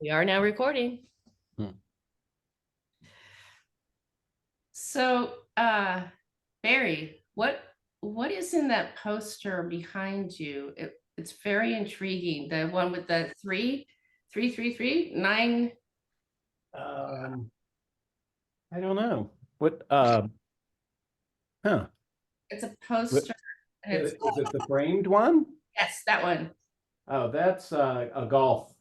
We are now recording. Hmm. So, Barry, what is in that poster behind you? It's very intriguing. The one with the 3 3 3 3 9. I don't know what. Huh? It's a poster, and Is it's it the framed one? yes, that one. Oh, that's a golf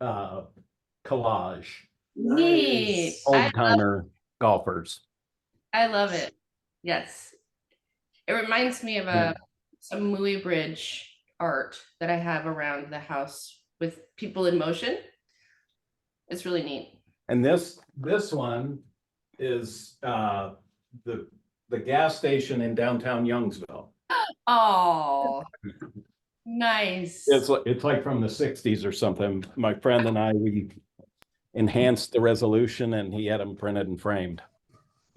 collage. Neat. Old timer golfers. I love it. Yes, it reminds me of Yeah. some Mooey Bridge art that I have around the house with people in motion. It's really neat. And this one is the gas station in downtown Youngsville. Oh, nice. It's like from the 60s or something. My friend and I, we enhanced the resolution and he had them printed and framed.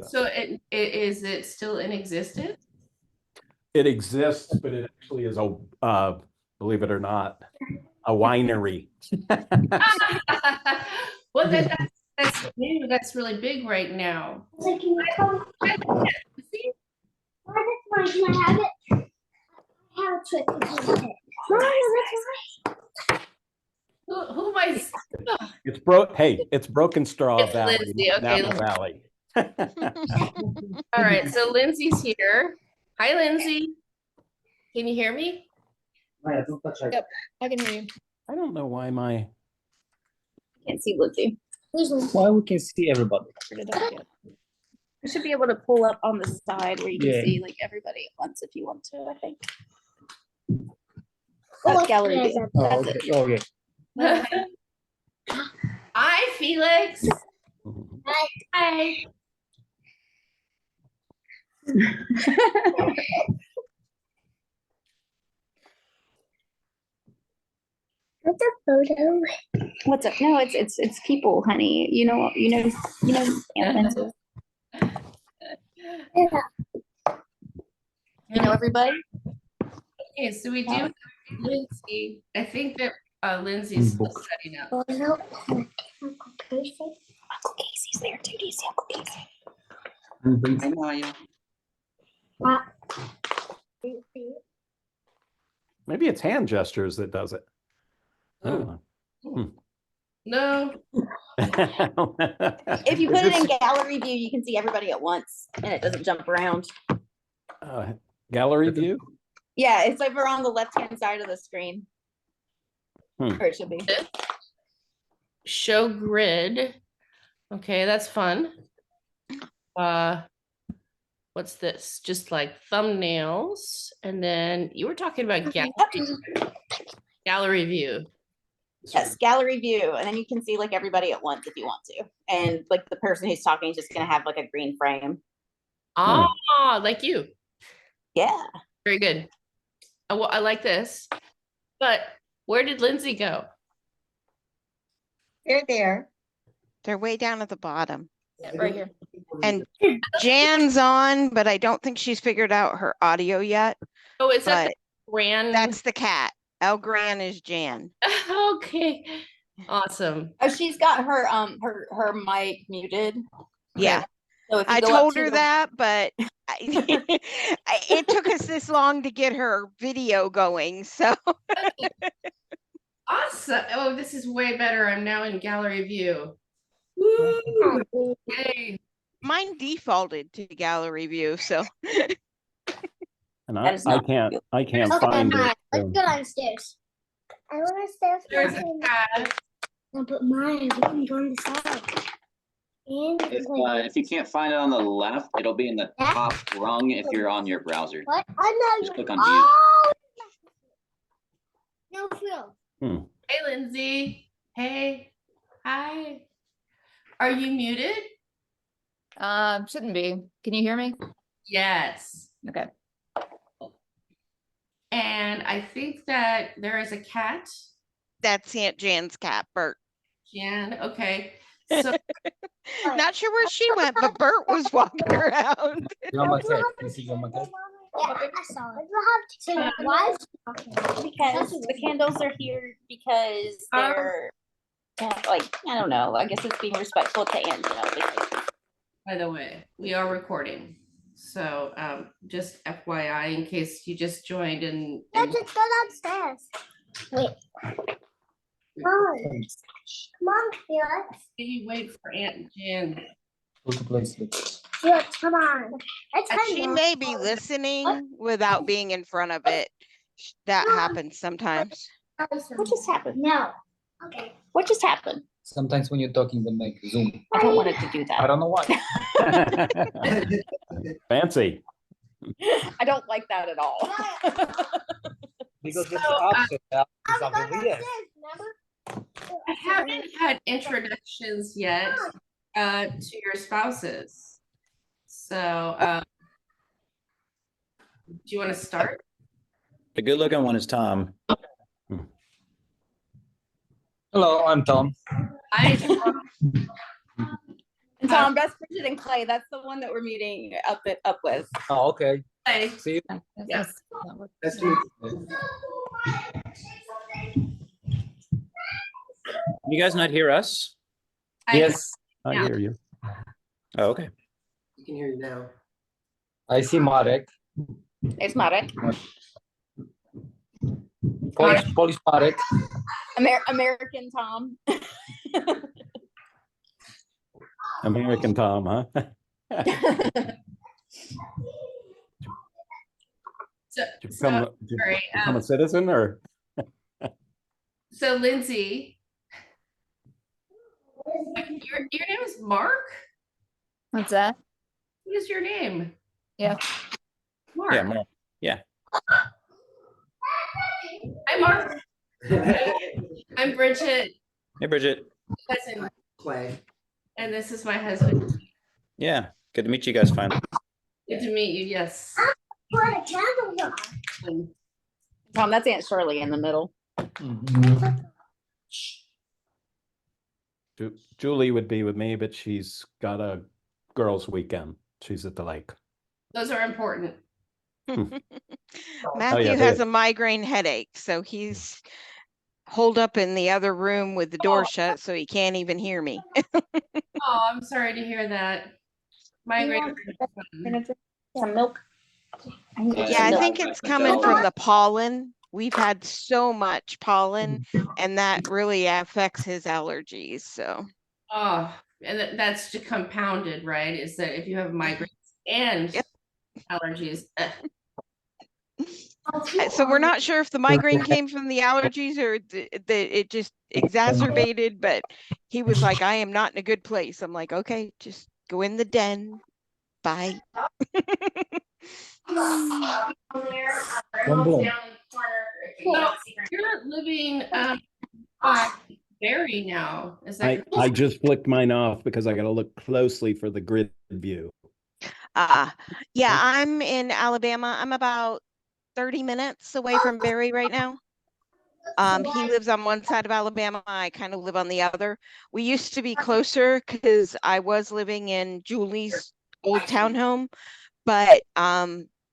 So is it still in existence? It exists, but it actually is a believe it or not, a winery. Well, that's new. That's really big right now. So can you come? See? Why that's mine? Can I have it? I have a trick to do it. No, that's mine. Who am I? It's broke. Hey, it's Broken Straw It's Valley, Lindsay, okay. Napa Valley. All right, so Lindsay's here. Hi, Lindsay. Can you hear me? Yep, I can hear you. I don't know why my Can't see Lindsay. Why we can see everybody? Figured it out yet. You should be able to pull up on the side where you can Yeah. see like everybody at once if you want to, I think. Oh, That's gallery yes, view. Oh, That's okay. it. Oh, yeah. Hi, Felix. Hi. That's a photo. What's up? No, it's people, honey. You know Aunt Lindsay. Yeah. You know everybody? Okay, so we do have Lindsay. I think that Lindsay's still Book. setting up. Photo. Uncle Casey. Uncle Casey's there too. Do you see Uncle Casey? I know you. maybe it's hand gestures that does it. I don't No, know. If you put it in gallery view, you can see everybody at once and it doesn't jump around. Gallery view. Yeah, it's over on the left-hand side of the screen. Hmm. Or it should be. show grid. Okay, that's fun. What's this? Just like thumbnails, and then you were talking about gallery view. Yes, gallery view, and then you can see like everybody at once if you want to. And like the person who's talking is just gonna have like a green frame. Ah, like you. Yeah. Very good. Well, I like this. But where did Lindsay go? They're there. They're way down at the bottom. Yeah, right here. And Jan's on, but I don't think she's figured out her audio yet. Oh, is that But the Gran? that's the cat. El Gran is Jan. Okay. Awesome. Oh, she's got her mic muted. Yeah. So if you I go up told to her the- that, but it took us this long to get her video going. So Awesome. Oh, this is way better. I'm now in gallery view. Woo! Yay. mine defaulted to gallery view. So And That is not I can't Okay, find mine. it. Let's so- go downstairs. I want to stay There's upstairs. a cat. No, but mine. We can go on the side. And If you can't find it on the left, it'll be in the top rung if you're on your browser. what? I know. Just click on Oh. No, Phil. Hey, Lindsay. Hey. Hi. Are you muted? Shouldn't be. Can you hear me? Yes. Okay. And I think that there is a cat. that's Aunt Jan's cat, Bert. Jan. Okay. So Not sure where she went, but Bert was walking around. You're on my cat. You see on my cat? Yeah, I saw it. So why is she talking? because the candles are here because they're like, I don't know, I guess it's being respectful to Aunt Jill. because- By the way, we are recording. So just FYI, in case you just joined and Let's just go downstairs. Wait. Come on, Felix. maybe wait for Aunt Jan. Go to place. Felix, come on. Let's hang She out. may be listening without being in front of it. That happens sometimes. What just happened? No. Okay. What just happened? Sometimes when you're talking, they make Zoom. I don't want it to do I that. don't know why. Fancy. I don't like that at all. Because it's So, opposite. I'm It's going something weird. downstairs, remember? I haven't had introductions yet to your spouses. So do you want to start? The good looking one is Tom. Hello, I'm Tom. I And Tom, that's Bridget and Clay. That's the one that we're meeting up with. Oh, okay. Hi. See you. Yes. That's you. You guys not hear us? Yes, I Yeah. hear you. Oh, okay. You can hear you now. I see Marek. It's Marek. Polish Marek. American Tom. American Tom, huh? So, Did you so, become, did you sorry, become a citizen or? so Lindsay, your name is Mark? What's that? What is your name? Yeah. Mark. Yeah, Mark. Yeah. Hi, Mark. I'm Bridget, Hey, Bridget. cousin, Clay. and this is my husband. Yeah. Good to meet you guys finally. Good to meet you. Yes. What a candle on. Tom, that's Aunt Shirley in the middle. Julie would be with me, but she's got a girls' weekend. She's at the lake. Those are important. Matthew yeah, has they- a migraine headache, so he's holed up in the other room with the door shut, so he can't even hear me. Oh, I'm sorry to hear that. Migraine. Some milk. Yeah, I think it's coming from the pollen. We've had so much pollen, and that really affects his allergies. So Oh, and that's just compounded, right? Is that if you have migraines and Yep. allergies, so we're not sure if the migraine came from the allergies or that it just exacerbated, but he was like, I am not in a good place. I'm like, okay, just go in the den. Bye. So you're living on Barry now, is that? I just flicked mine off because I gotta look closely for the grid view. Yeah, I'm in Alabama. I'm about 30 minutes away from Barry right now. He lives on one side of Alabama. I kind of live on the other. We used to be closer because I was living in Julie's old townhome, but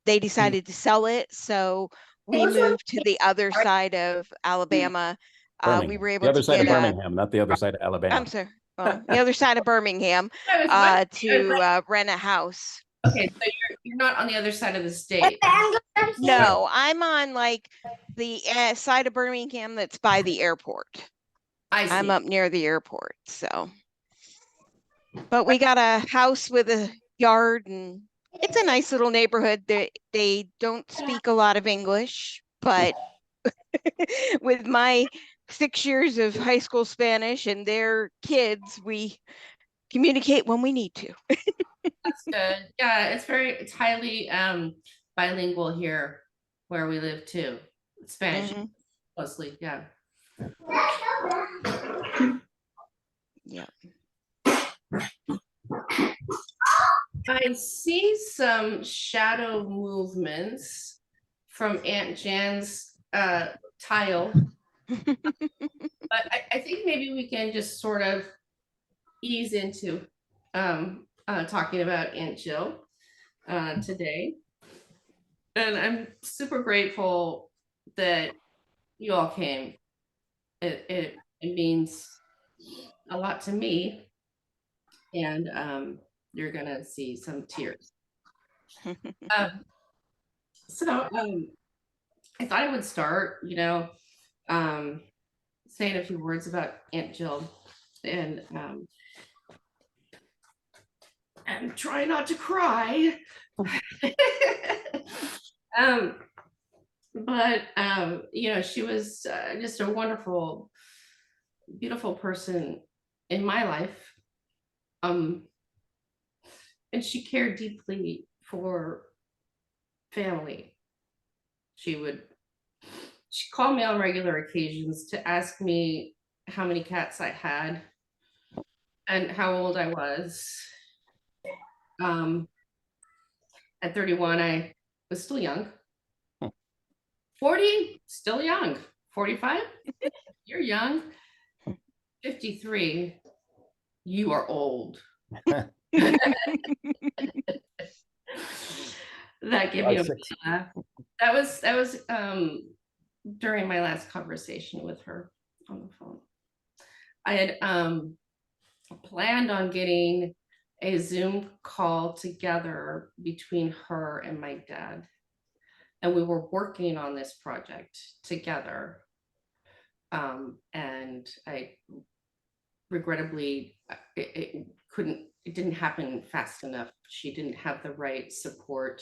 they decided to sell it. So we moved to the other side of Alabama. We Birmingham. were The able other to side of get a, Birmingham, not the other side of Alabama. I'm sorry, well, the other side of Birmingham to rent a house. Okay, so you're not on the other side of the state. No, I'm on like the side of Birmingham that's by the airport. I I'm see. up near the airport, so. But we got a house with a yard and it's a nice little neighborhood. They don't speak a lot of English, but with my 6 years of high school Spanish and their kids, we communicate when we need to. That's good. Yeah, it's highly bilingual here where we live too. Spanish Mhm. mostly, yeah. Yeah. I see some shadow movements from Aunt Jan's tile. But I think maybe we can just sort of ease into talking about Aunt Jill today. And I'm super grateful that you all came. It means a lot to me. And you're gonna see some tears. So I thought I would start, saying a few words about Aunt Jill and try not to cry. But she was just a wonderful, beautiful person in my life. And she cared deeply for family. She called me on regular occasions to ask me how many cats I had and how old I was. At 31, I was still young. 40, still young. 45, you're young. 53, you are old. That gave me a laugh. That was during my last conversation with her on the phone. I had planned on getting a Zoom call together between her and my dad. And we were working on this project together. And I regrettably, it didn't happen fast enough. She didn't have the right support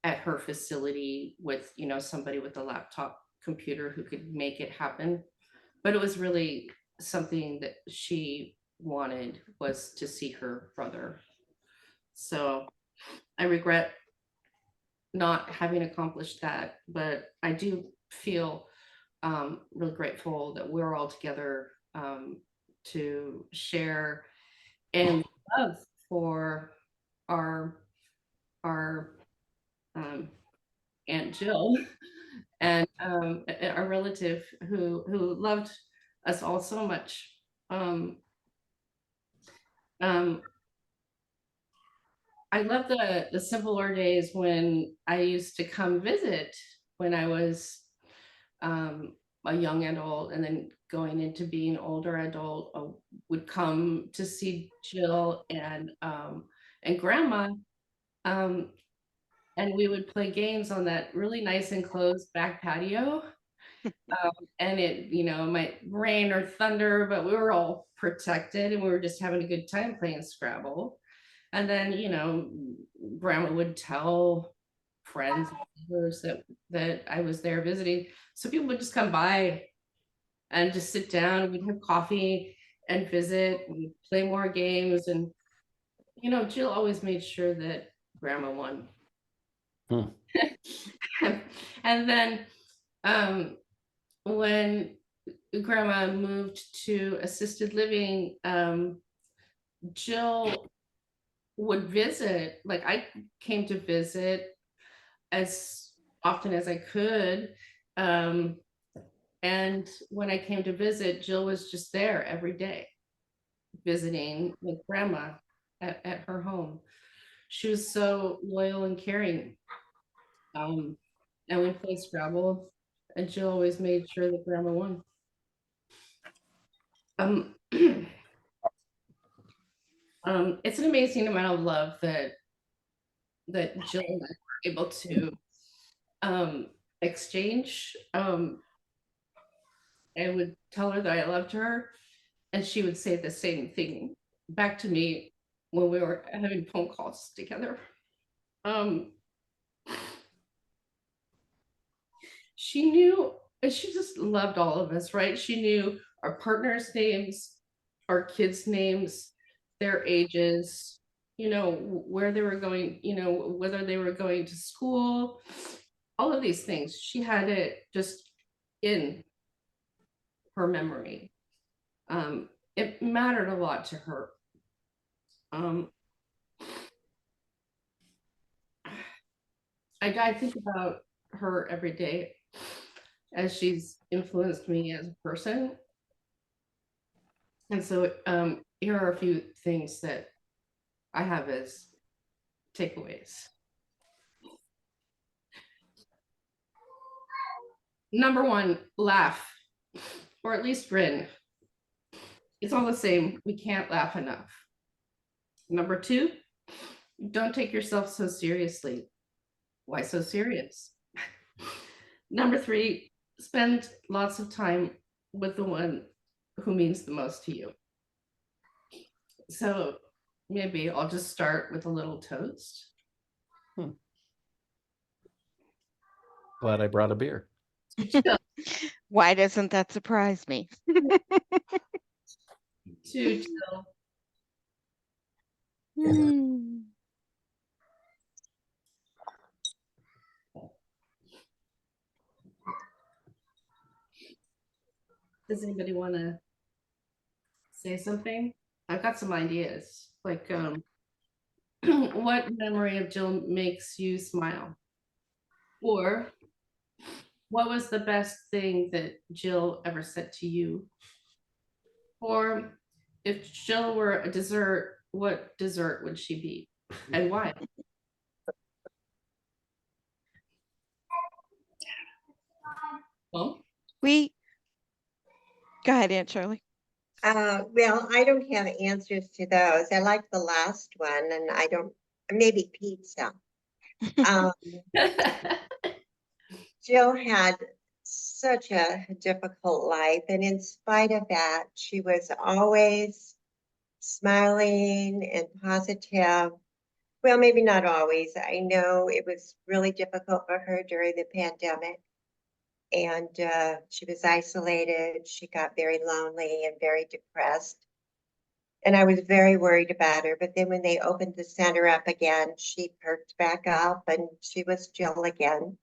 at her facility with, somebody with a laptop computer who could make it happen. But it was really something that she wanted, was to see her brother. So I regret not having accomplished that, but I do feel really grateful that we're all together to share and love for our Aunt Jill and our relative who loved us all so much. I love the simpler days when I used to come visit when I was a young adult, and then going into being older adult, would come to see Jill and Grandma, and we would play games on that really nice enclosed back patio. And it, might rain or thunder, but we were all protected and we were just having a good time playing Scrabble. And then, Grandma would tell friends that I was there visiting. So people would just come by and just sit down. We'd have coffee and visit and play more games. And, Jill always made sure that Grandma won. And then when Grandma moved to assisted living, Jill would visit. Like, I came to visit as often as I could. And when I came to visit, Jill was just there every day, visiting with Grandma at her home. She was so loyal and caring. And we played Scrabble, and Jill always made sure that Grandma won. It's an amazing amount of love that Jill and I were able to exchange. I would tell her that I loved her, and she would say the same thing back to me when we were having phone calls together. She knew, and she just loved all of us, right? She knew our partners' names, our kids' names, their ages, where they were going, whether they were going to school, all of these things. She had it just in her memory. It mattered a lot to her. I think about her every day as she's influenced me as a person. And so here are a few things that I have as takeaways. Number one, laugh, or at least grin. It's all the same. We can't laugh enough. Number 2, don't take yourself so seriously. Why so serious? Number 3, spend lots of time with the one who means the most to you. So maybe I'll just start with a little toast. Glad I brought a beer. Why doesn't that surprise me? To Jill. Hmm. Does anybody want to say something? I've got some ideas. Like, what memory of Jill makes you smile? Or what was the best thing that Jill ever said to you? Or if Jill were a dessert, what dessert would she be and why? Well, Go ahead, Aunt Shirley. Well, I don't have answers to those. I like the last one and I don't, maybe pizza. Um, Jill had such a difficult life, and in spite of that, she was always smiling and positive. Well, maybe not always. I know it was really difficult for her during the pandemic. And she was isolated. She got very lonely and very depressed. And I was very worried about her. But then when they opened the center up again, she perked back up and she was Jill again.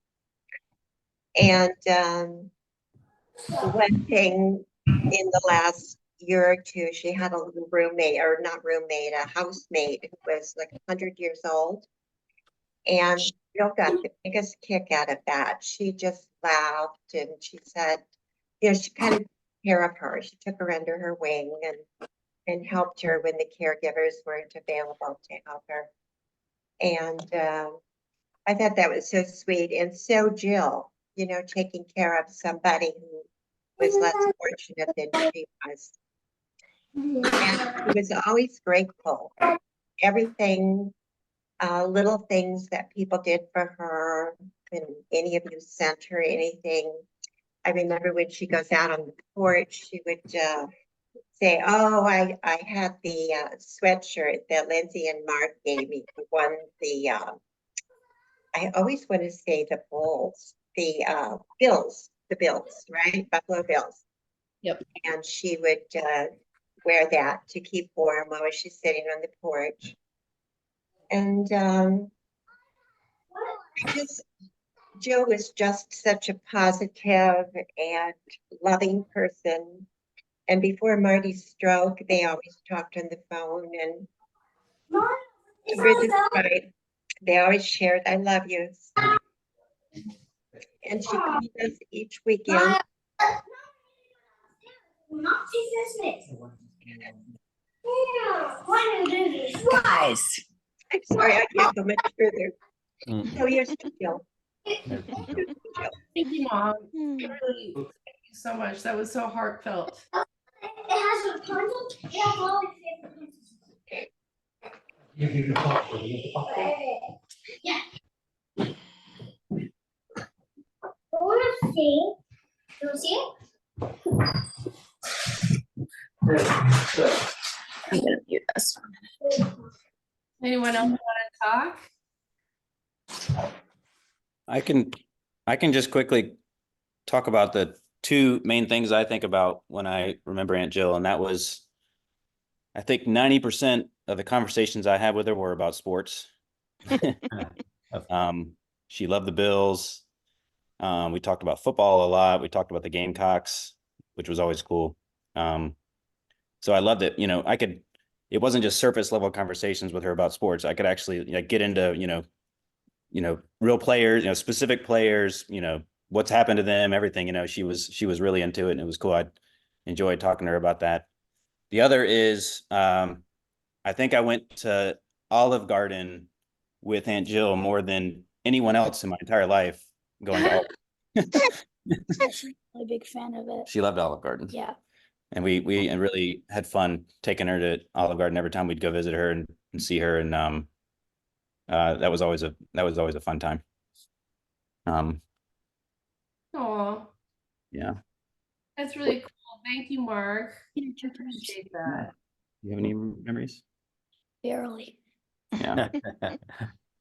And one thing in the last year or two, she had a little roommate, or not roommate, a housemate who was like 100 years old. And Jill got the biggest kick out of that. She just laughed and she said, you know, she kind of took care of her. She took her under her wing and helped her when the caregivers weren't available to help her. And I thought that was so sweet. And so Jill, you know, taking care of somebody who was less fortunate than she was. And she was always grateful. Everything, little things that people did for her, and any of you sent her anything. I remember when she goes out on the porch, she would say, oh, I had the sweatshirt that Lindsay and Mark gave me. Who won the, I always want to say the Bulls, the Bills, right? Buffalo Bills. Yep. And she would wear that to keep warm while she's sitting on the porch. And Jill was just such a positive and loving person. And before Marty's stroke, they always talked on the phone. And Bridget's right. They always shared, I love you. And she comes us each weekend. Guys. I'm sorry, I can't go much further. Mm. So here's Jill. thank you, Mom. Really, thank you so much. That was so heartfelt. It has a puzzle. It has all my favorite puzzles. Yeah. I want to see. You want to see it? I'm gonna mute this. Anyone else want to talk? I can just quickly talk about the two main things I think about when I remember Aunt Jill, and that was, I think 90% of the conversations I had with her were about sports. She loved the Bills. We talked about football a lot. We talked about the Gamecocks, which was always cool. So I loved it. You know, it wasn't just surface level conversations with her about sports. I could actually get into, real players, specific players, what's happened to them, everything, she was really into it, and it was cool. I enjoyed talking to her about that. The other is, I think I went to Olive Garden with Aunt Jill more than anyone else in my entire life going to Olive. I'm a big fan of it. She loved Olive Garden. Yeah. And we and really had fun taking her to Olive Garden every time we'd go visit her and see her. And that was always a fun time. Oh, Yeah. that's really cool. Thank you, Mark. Appreciate that. You have any memories? Barely. Yeah.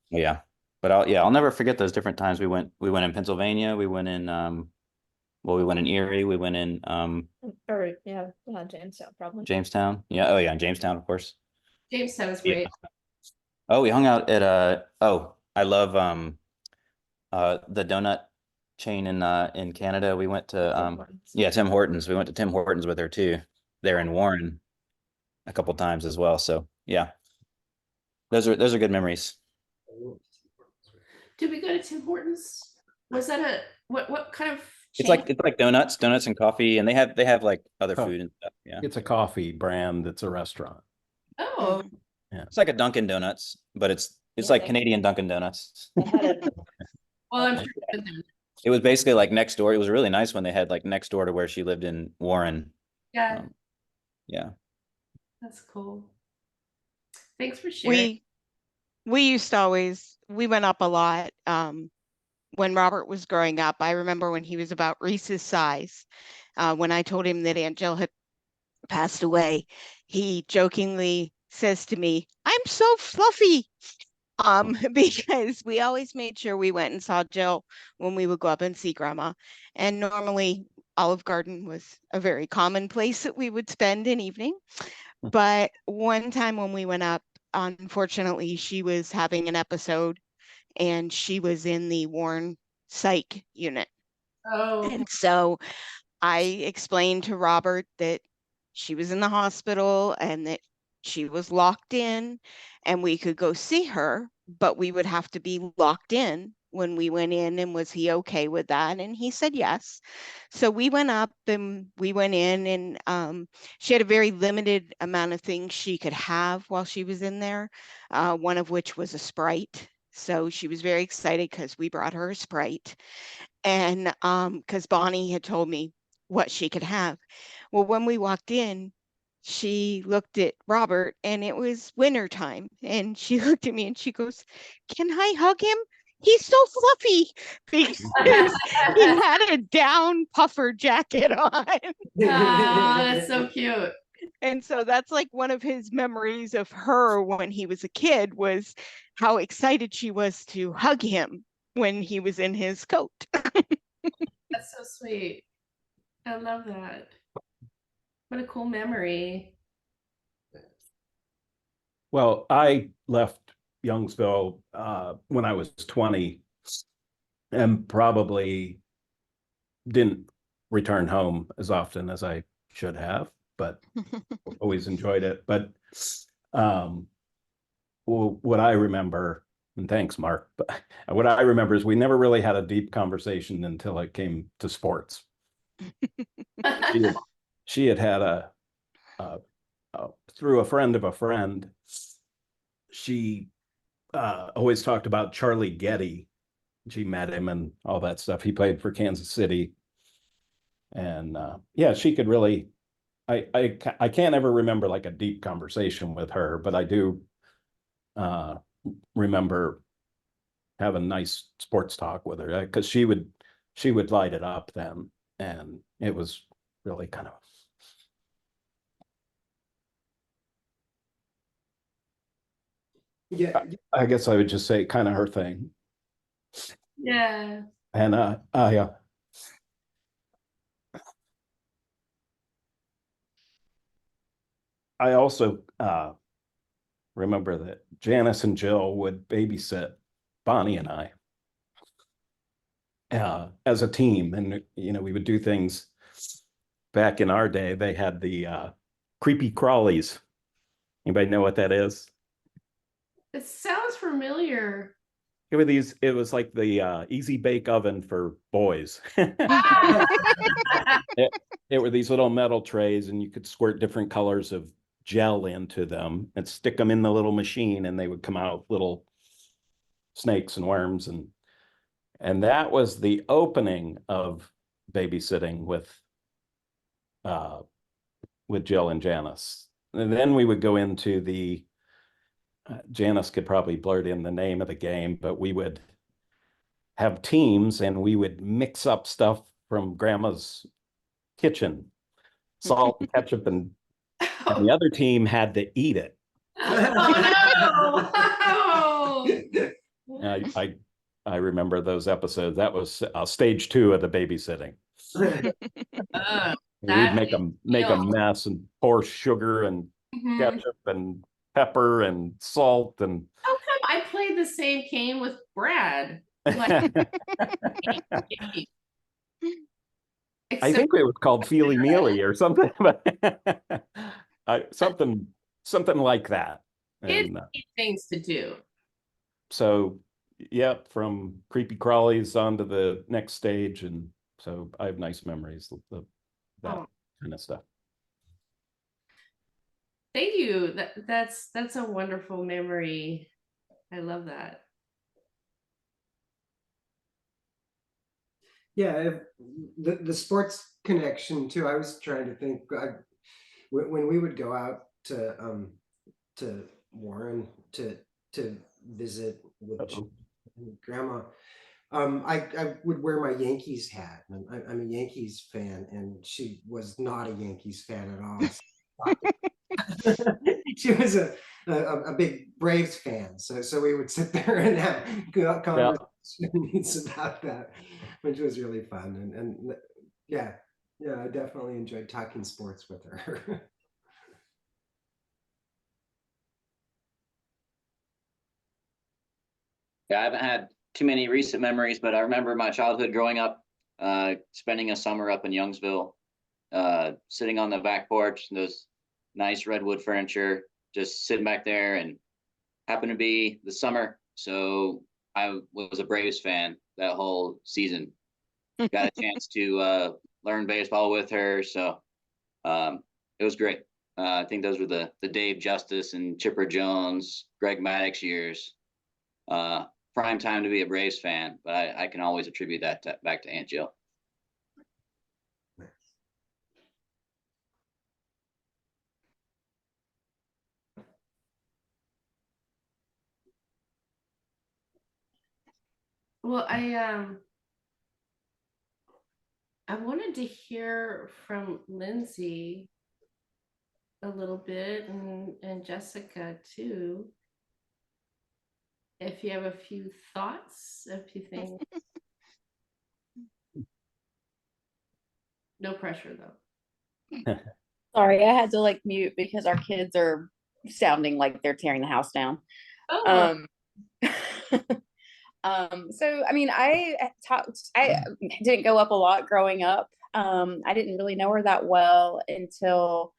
Yeah. But I'll never forget those different times we went in Pennsylvania, we went in we went in Erie, we went in Or, yeah, Jamestown, probably. Jamestown. Yeah, oh yeah, in Jamestown, of course. Jamestown was Yeah. great. Oh, we hung out at I love the donut chain in Canada. We went to Tim Hortons. We went to Tim Hortons with her too, there in Warren a couple times as well. So yeah. Those are good memories. Did we go to Tim Hortons? Was that what kind of It's chain? like donuts and coffee, and they have like other Oh. food and stuff. Yeah. It's a coffee brand. It's a restaurant. Oh, It's like a Dunkin' Donuts, but it's Yeah, like they- Canadian Dunkin' Donuts. They had a- well, I'm sure it's been there. It was basically like next door. It was really nice when they had like next door to where she lived in Warren. Yeah, Yeah. that's cool. Thanks for sharing. We used to always, we went up a lot. When Robert was growing up, I remember when he was about Reese's size, when I told him that Aunt Jill had passed away, he jokingly says to me, "I'm so fluffy." Because we always made sure we went and saw Jill when we would go up and see Grandma. And normally Olive Garden was a very common place that we would spend an evening. But one time when we went up, unfortunately, she was having an episode and she was in the Warren psych unit. Oh, And so I explained to Robert that she was in the hospital and that she was locked in and we could go see her, but we would have to be locked in when we went in. And was he okay with that? And he said yes. So we went up and we went in, and she had a very limited amount of things she could have while she was in there, one of which was a Sprite. So she was very excited because we brought her a Sprite. And because Bonnie had told me what she could have. Well, when we walked in, she looked at Robert and it was winter time. And she looked at me and she goes, "Can I hug him? He's so fluffy," because he had a down puffer jacket on. that's so cute. And so that's like one of his memories of her when he was a kid, was how excited she was to hug him when he was in his coat. That's so sweet. I love that. What a cool memory. Well, I left Youngsville when I was 20 and probably didn't return home as often as I should have, but always enjoyed it. But what I remember, and thanks, Mark, but what I remember is we never really had a deep conversation until it came to sports. She had a through a friend of a friend, she always talked about Charlie Getty. She met him and all that stuff. He played for Kansas City. And yeah, she could really, I can't ever remember like a deep conversation with her, but I do remember having nice sports talk with her, because she would light it up then. And it was really kind of, Yeah. I guess I would just say kind of her thing. Yeah. And I also remember that Janice and Jill would babysit Bonnie and I as a team. And, you know, we would do things back in our day. They had the creepy crawlies. Anybody know what that is? It sounds familiar. It was like the easy bake oven for boys. It were these little metal trays, and you could squirt different colors of gel into them and stick them in the little machine, and they would come out little snakes and worms. And that was the opening of babysitting with with Jill and Janice. And then we would go into the, Janice could probably blurt in the name of the game, but we would have teams and we would mix up stuff from grandma's kitchen, salt and ketchup, and the other team had to eat it. Oh no! I remember those episodes. That was stage 2 of the babysitting. We'd That make a mess and pour sugar and Mhm. ketchup and pepper and salt and How come I played the same game with Brad? Like, I think it was called Feely Mealy or something, but something like that. And things to do. so, yeah, from creepy crawlies on to the next stage, and so I have nice memories of that kind of stuff. Thank you. That's a wonderful memory. I love that. Yeah, the sports connection too. I was trying to think. When we would go out to Warren to visit with Grandma, I would wear my Yankees hat. And I'm a Yankees fan, and she was not a Yankees fan at all. She was a big Braves fan, so we would sit there and have conversations about that, which was really fun. And yeah, I definitely enjoyed talking sports with her. Yeah, I haven't had too many recent memories, but I remember my childhood growing up, spending a summer up in Youngsville, sitting on the back porch, those nice redwood furniture, just sitting back there, and happened to be the summer. So I was a Braves fan that whole season. Got a chance to learn baseball with her. So it was great. I think those were the Dave Justice and Chipper Jones, Greg Maddux years. Prime time to be a Braves fan, but I can always attribute that back to Aunt Jill. Well, I wanted to hear from Lindsay a little bit, and Jessica too. If you have a few thoughts, a few things. No pressure though. Sorry, I had to like mute because our kids are sounding like they're tearing the house down. So I mean, I didn't go up a lot growing up. I didn't really know her that well until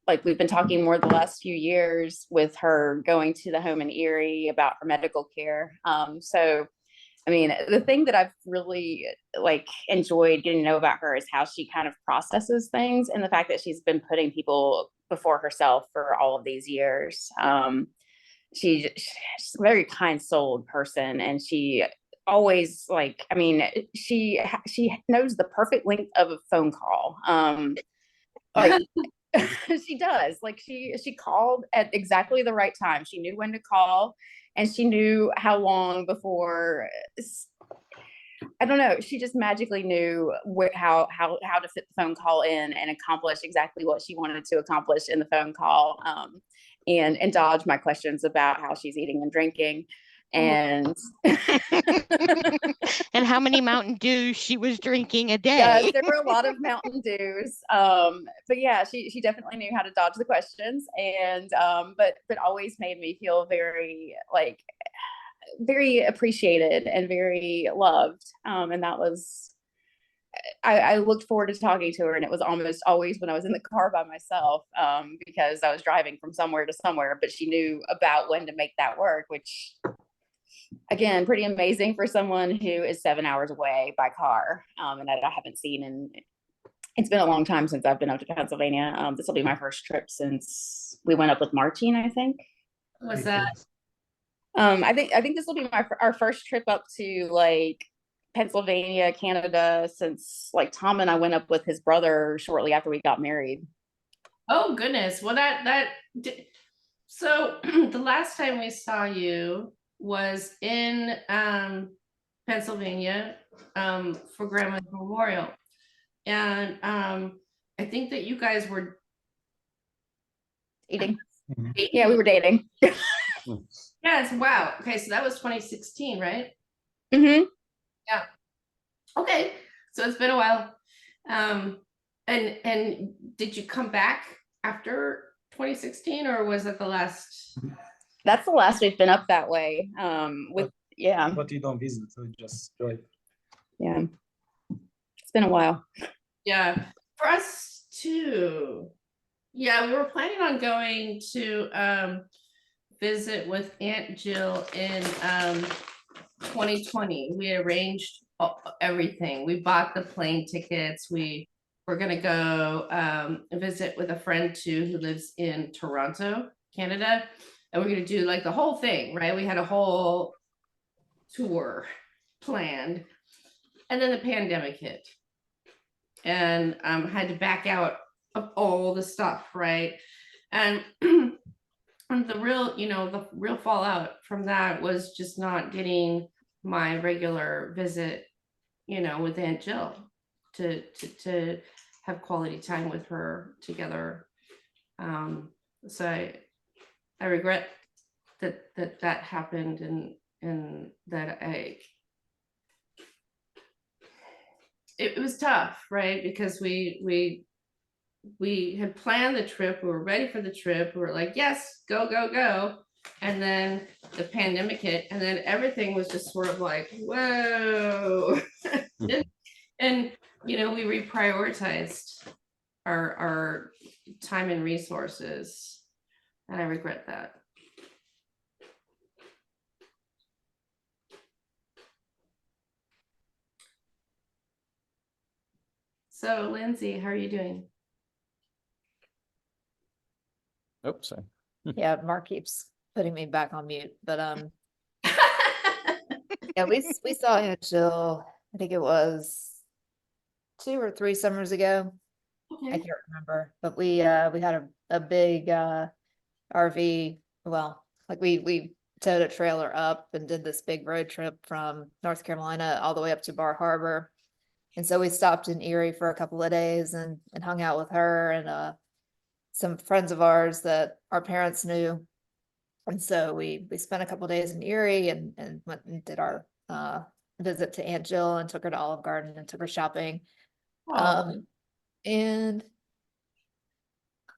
like we've been talking more the last few years with her going to the home in Erie about her medical care. So I mean, the thing that I've really like enjoyed getting to know about her is how she kind of processes things, and the fact that she's been putting people before herself for all of these years. She's a very kind-souled person, and she always like, I mean, she knows the perfect length of a phone call. Like she does. Like she called at exactly the right time. She knew when to call, and she knew how long before. I don't know. She just magically knew how to fit the phone call in and accomplish exactly what she wanted to accomplish in the phone call. And dodge my questions about how she's eating and drinking, and and how many Mountain Dews she was drinking a day. Yes, there were a lot of Mountain Dews. But yeah, she definitely knew how to dodge the questions, and but always made me feel very like very appreciated and very loved. And that was. I looked forward to talking to her, and it was almost always when I was in the car by myself, because I was driving from somewhere to somewhere, but she knew about when to make that work, which again, pretty amazing for someone who is 7 hours away by car, and that I haven't seen. And it's been a long time since I've been up to Pennsylvania. This will be my first trip since we went up with Martine, I think. What's that? I think this will be our first trip up to like Pennsylvania, Canada, since like Tom and I went up with his brother shortly after we got married. Oh, goodness. Well, so the last time we saw you was in Pennsylvania for Grandma's Memorial. And I think that you guys were Dating. dating. Yeah, we were dating. Yes, wow. Okay, so that was 2016, right? Mm-hmm. Yeah. Okay, so it's been a while. And did you come back after 2016, or was it the last? That's the last we've been up that way. Yeah, But you don't visit, so you just drive. yeah. It's been a while. Yeah, for us too. Yeah, we were planning on going to visit with Aunt Jill in 2020. We arranged everything. We bought the plane tickets. We were gonna go visit with a friend too who lives in Toronto, Canada. And we're gonna do like the whole thing, right? We had a whole tour planned. And then the pandemic hit. And had to back out of all the stuff, right? And and the real fallout from that was just not getting my regular visit, with Aunt Jill to have quality time with her together. So I regret that happened, and that it was tough, right? Because we had planned the trip, we were ready for the trip, we were like, yes, go, go, go. And then the pandemic hit, and then everything was just sort of like, whoa. and we reprioritized our time and resources, and I regret that. So Lindsay, how are you doing? Oops, sorry. Yeah, Mark keeps putting me back on mute, but yeah, we saw Aunt Jill, I think it was 2 or 3 summers ago. I Okay. can't remember, but we had a big RV. Well, like we towed a trailer up and did this big road trip from North Carolina all the way up to Bar Harbor. And so we stopped in Erie for a couple of days and hung out with her and some friends of ours that our parents knew. And so we spent a couple of days in Erie and went and did our visit to Aunt Jill and took her to Olive Garden and took her shopping. Oh, And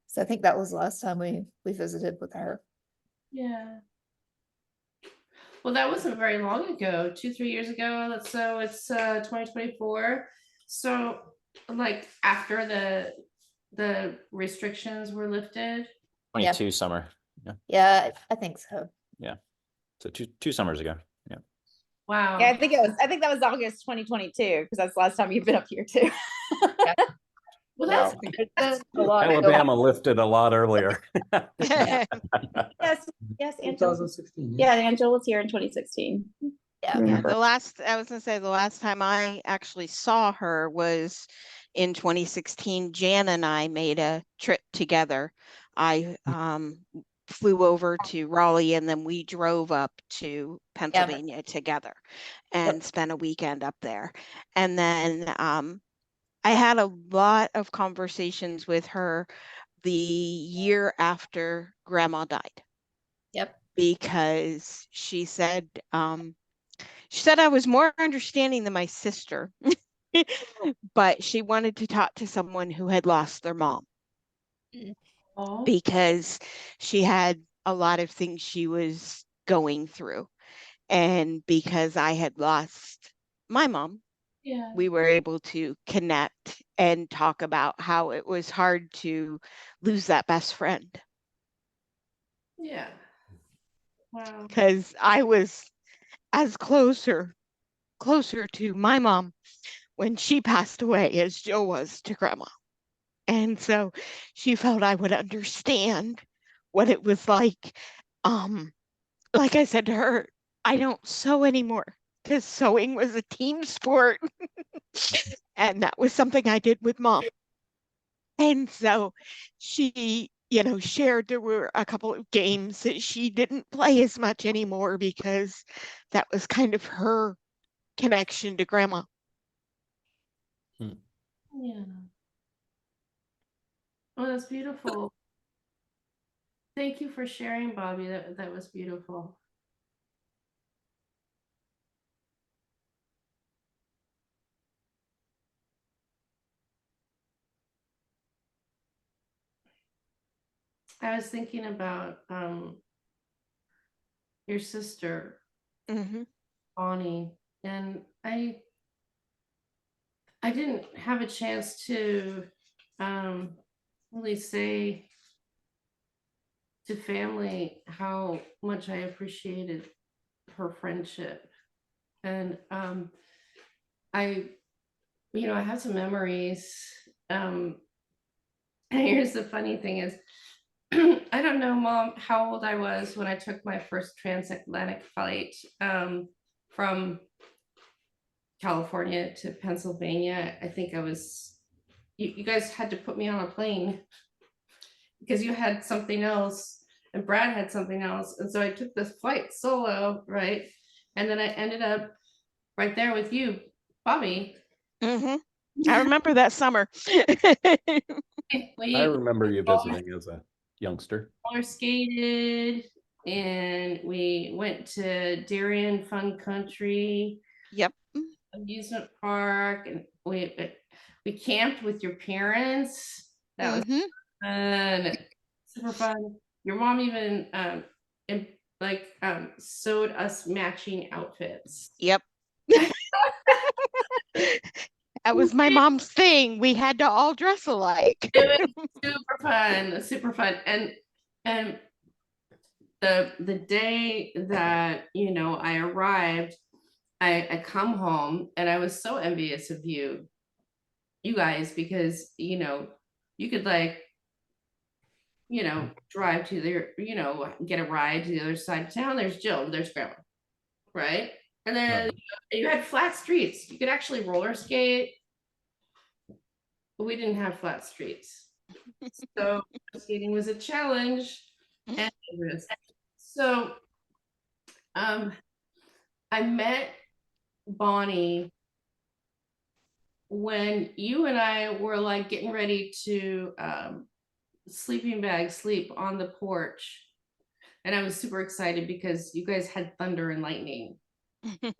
so I think that was the last time we visited with her. yeah. Well, that wasn't very long ago, 2-3 years ago. So it's 2024. So like after the restrictions were lifted. 22 summer. Yeah. Yeah, I think so. Yeah. So two summers ago. Yeah. Wow. Yeah, I think that was August 2022 because that's the last time you've been up here too. Well, Well, that's there's been a lot going on. Alabama lifted a lot earlier. Yes, Angela. 2016. Yeah, Angela was here in 2016. Yeah. Yeah, Remember. the last time I actually saw her was in 2016. Jan and I made a trip together. I flew over to Raleigh and then we drove up to Pennsylvania together and spent a weekend up there. And then I had a lot of conversations with her the year after Grandma died. Yep. Because she said I was more understanding than my sister, but she wanted to talk to someone who had lost their mom. Oh, Because she had a lot of things she was going through. And because I had lost my mom, yeah. we were able to connect and talk about how it was hard to lose that best friend. Yeah. Wow. Because I was as closer to my mom when she passed away as Jill was to Grandma. And so she felt I would understand what it was like. Like I said to her, I don't sew anymore because sewing was a team sport. And that was something I did with Mom. And so she, shared there were a couple of games that she didn't play as much anymore because that was kind of her connection to grandma. Yeah. Oh, that's beautiful. Thank you for sharing, Bobby. That was beautiful. I was thinking about your sister, Hmm. Bonnie, and I didn't have a chance to really say to family how much I appreciated her friendship. And I I have some memories. And here's the funny thing is I don't know, Mom, how old I was when I took my first transatlantic flight from California to Pennsylvania. I think I was, you guys had to put me on a plane because you had something else and Brad had something else. And so I took this flight solo, right? And then I ended up right there with you, Bobby. Hmm. I remember that summer. I remember you visiting as a youngster. roller skated and we went to Darien Fun Country Yep. amusement park, and we camped with your parents. That was Hmm. fun, super fun. Your mom even sewed us matching outfits. Yep. That was my mom's thing. We had to all dress alike. It was super fun, super fun. And the day that I arrived, I come home and I was so envious of you guys, because you could drive to get a ride to the other side of town. There's Jill, there's grandma, right? And then you had flat streets. You could actually roller skate, but we didn't have flat streets. So skating was a challenge. And so I met Bonnie when you and I were like getting ready to sleeping bag sleep on the porch. And I was super excited because you guys had thunder and lightning in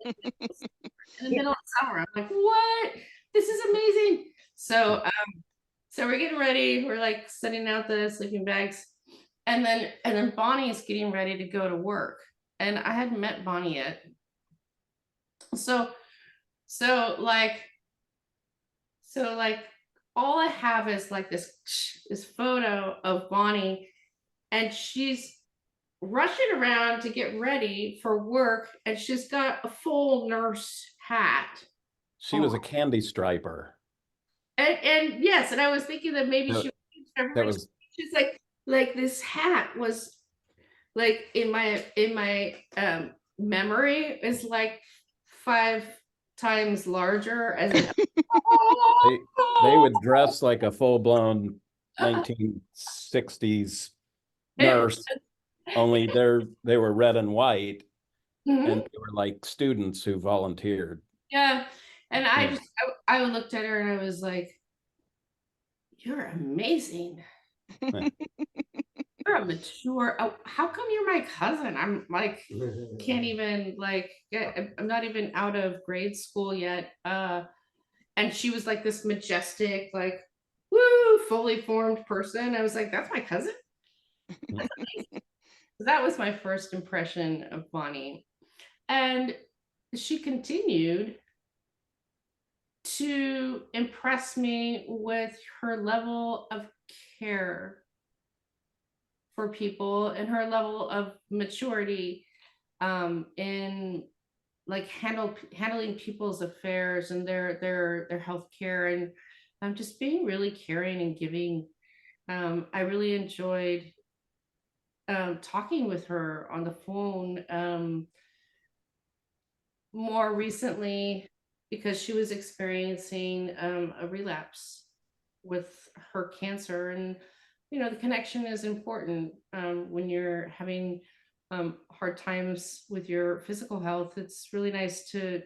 the middle of summer. I'm like, what? This is amazing. So so we're getting ready. We're like setting out the sleeping bags. And then Bonnie's getting ready to go to work. And I hadn't met Bonnie yet. So like all I have is like this photo of Bonnie, and she's rushing around to get ready for work, and she's got a full nurse hat. She was a candy striper. And yes, and I was thinking that maybe That was she's like this hat was like in my memory is like 5 times larger as an they would dress like a full-blown 1960s nurse, only they were red and white, and they were like students who volunteered. Yeah. And I looked at her and I was like, you're amazing. You're a mature. Oh, how come you're my cousin? I'm like, can't even I'm not even out of grade school yet. And she was like this majestic, like, woo, fully formed person. I was like, that's my cousin. That's amazing. So that was my first impression of Bonnie. And she continued to impress me with her level of care for people and her level of maturity in like handling people's affairs and their health care, and just being really caring and giving. I really enjoyed talking with her on the phone more recently because she was experiencing a relapse. with her cancer. And the connection is important when you're having hard times with your physical health. It's really nice to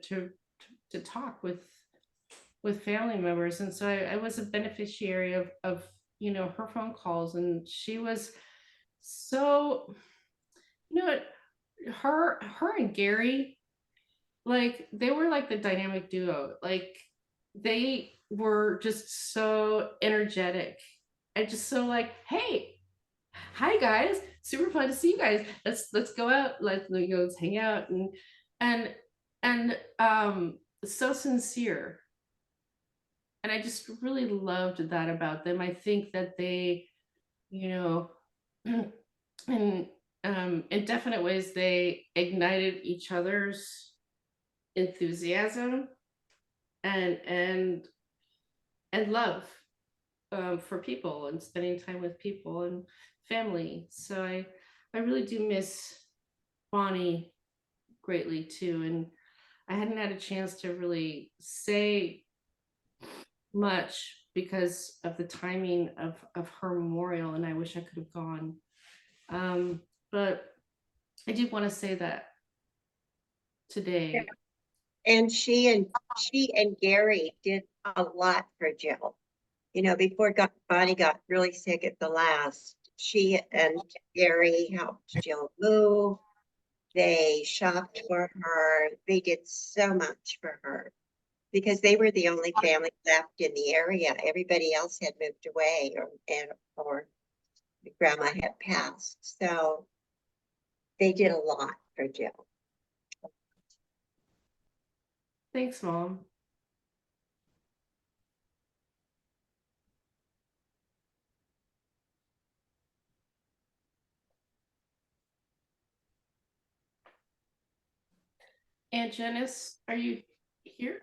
talk with family members. And so I was a beneficiary of her phone calls, and she was so, her and Gary, like, they were like the dynamic duo. Like, they were just so energetic and just so like, hey, hi guys, super fun to see you guys. Let's go out, let's hang out, and so sincere. And I just really loved that about them. I think that they, in definite ways, they ignited each other's enthusiasm and love for people and spending time with people and family. So I really do miss Bonnie greatly too. And I hadn't had a chance to really say much because of the timing of her memorial, and I wish I could have gone. But I did want to say that today. Yeah. And she and Gary did a lot for Jill. Before Bonnie got really sick at the last, she and Gary helped Jill move. They shopped for her. They did so much for her because they were the only family left in the area. Everybody else had moved away or grandma had passed. So they did a lot for Jill. Thanks, Mom. Aunt Janice, are you here?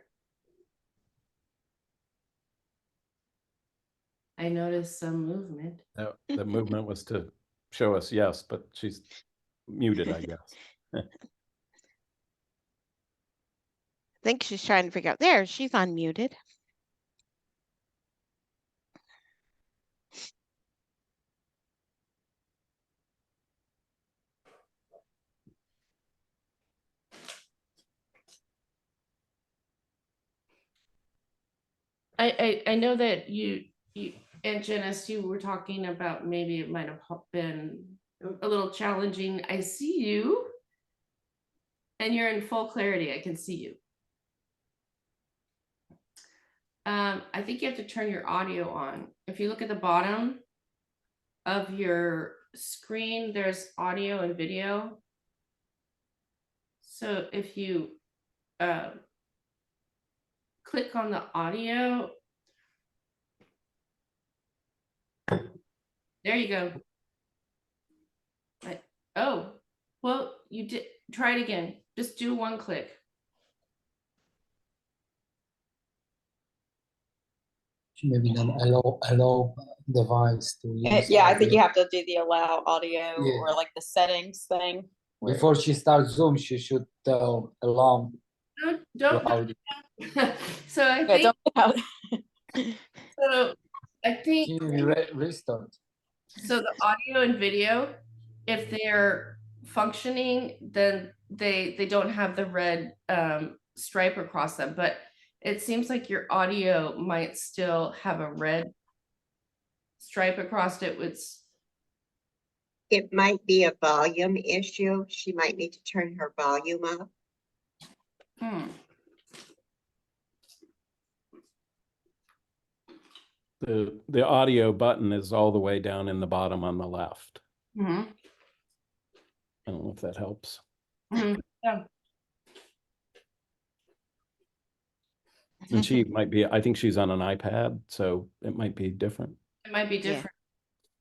I noticed some movement. No, the movement was to show us yes, but she's muted, I guess. I think she's trying to figure out there. She's unmuted. I know that you and Janice, you were talking about maybe it might have been a little challenging. I see you, and you're in full clarity. I can see you. I think you have to turn your audio on. If you look at the bottom of your screen, there's audio and video. So if you click on the audio, there you go. Oh, well, you did. Try it again. Just do one click. Maybe an allow device to use. Yeah, I think audio. you have to do the allow audio Yeah. or like the settings thing. Before she starts Zoom, she should allow Don't. audio. So I Yeah, think. don't put out. So I think. She restart. So the audio and video, if they're functioning, then they don't have the red stripe across them. But it seems like your audio might still have a red stripe across it. It might be a volume issue. She might need to turn her volume up. The audio button is all the way down in the bottom on the left. Mm-hmm. I don't know if that helps. Mm-hmm. Yeah. And she might be, I think she's on an iPad, so it might be different. It might be different.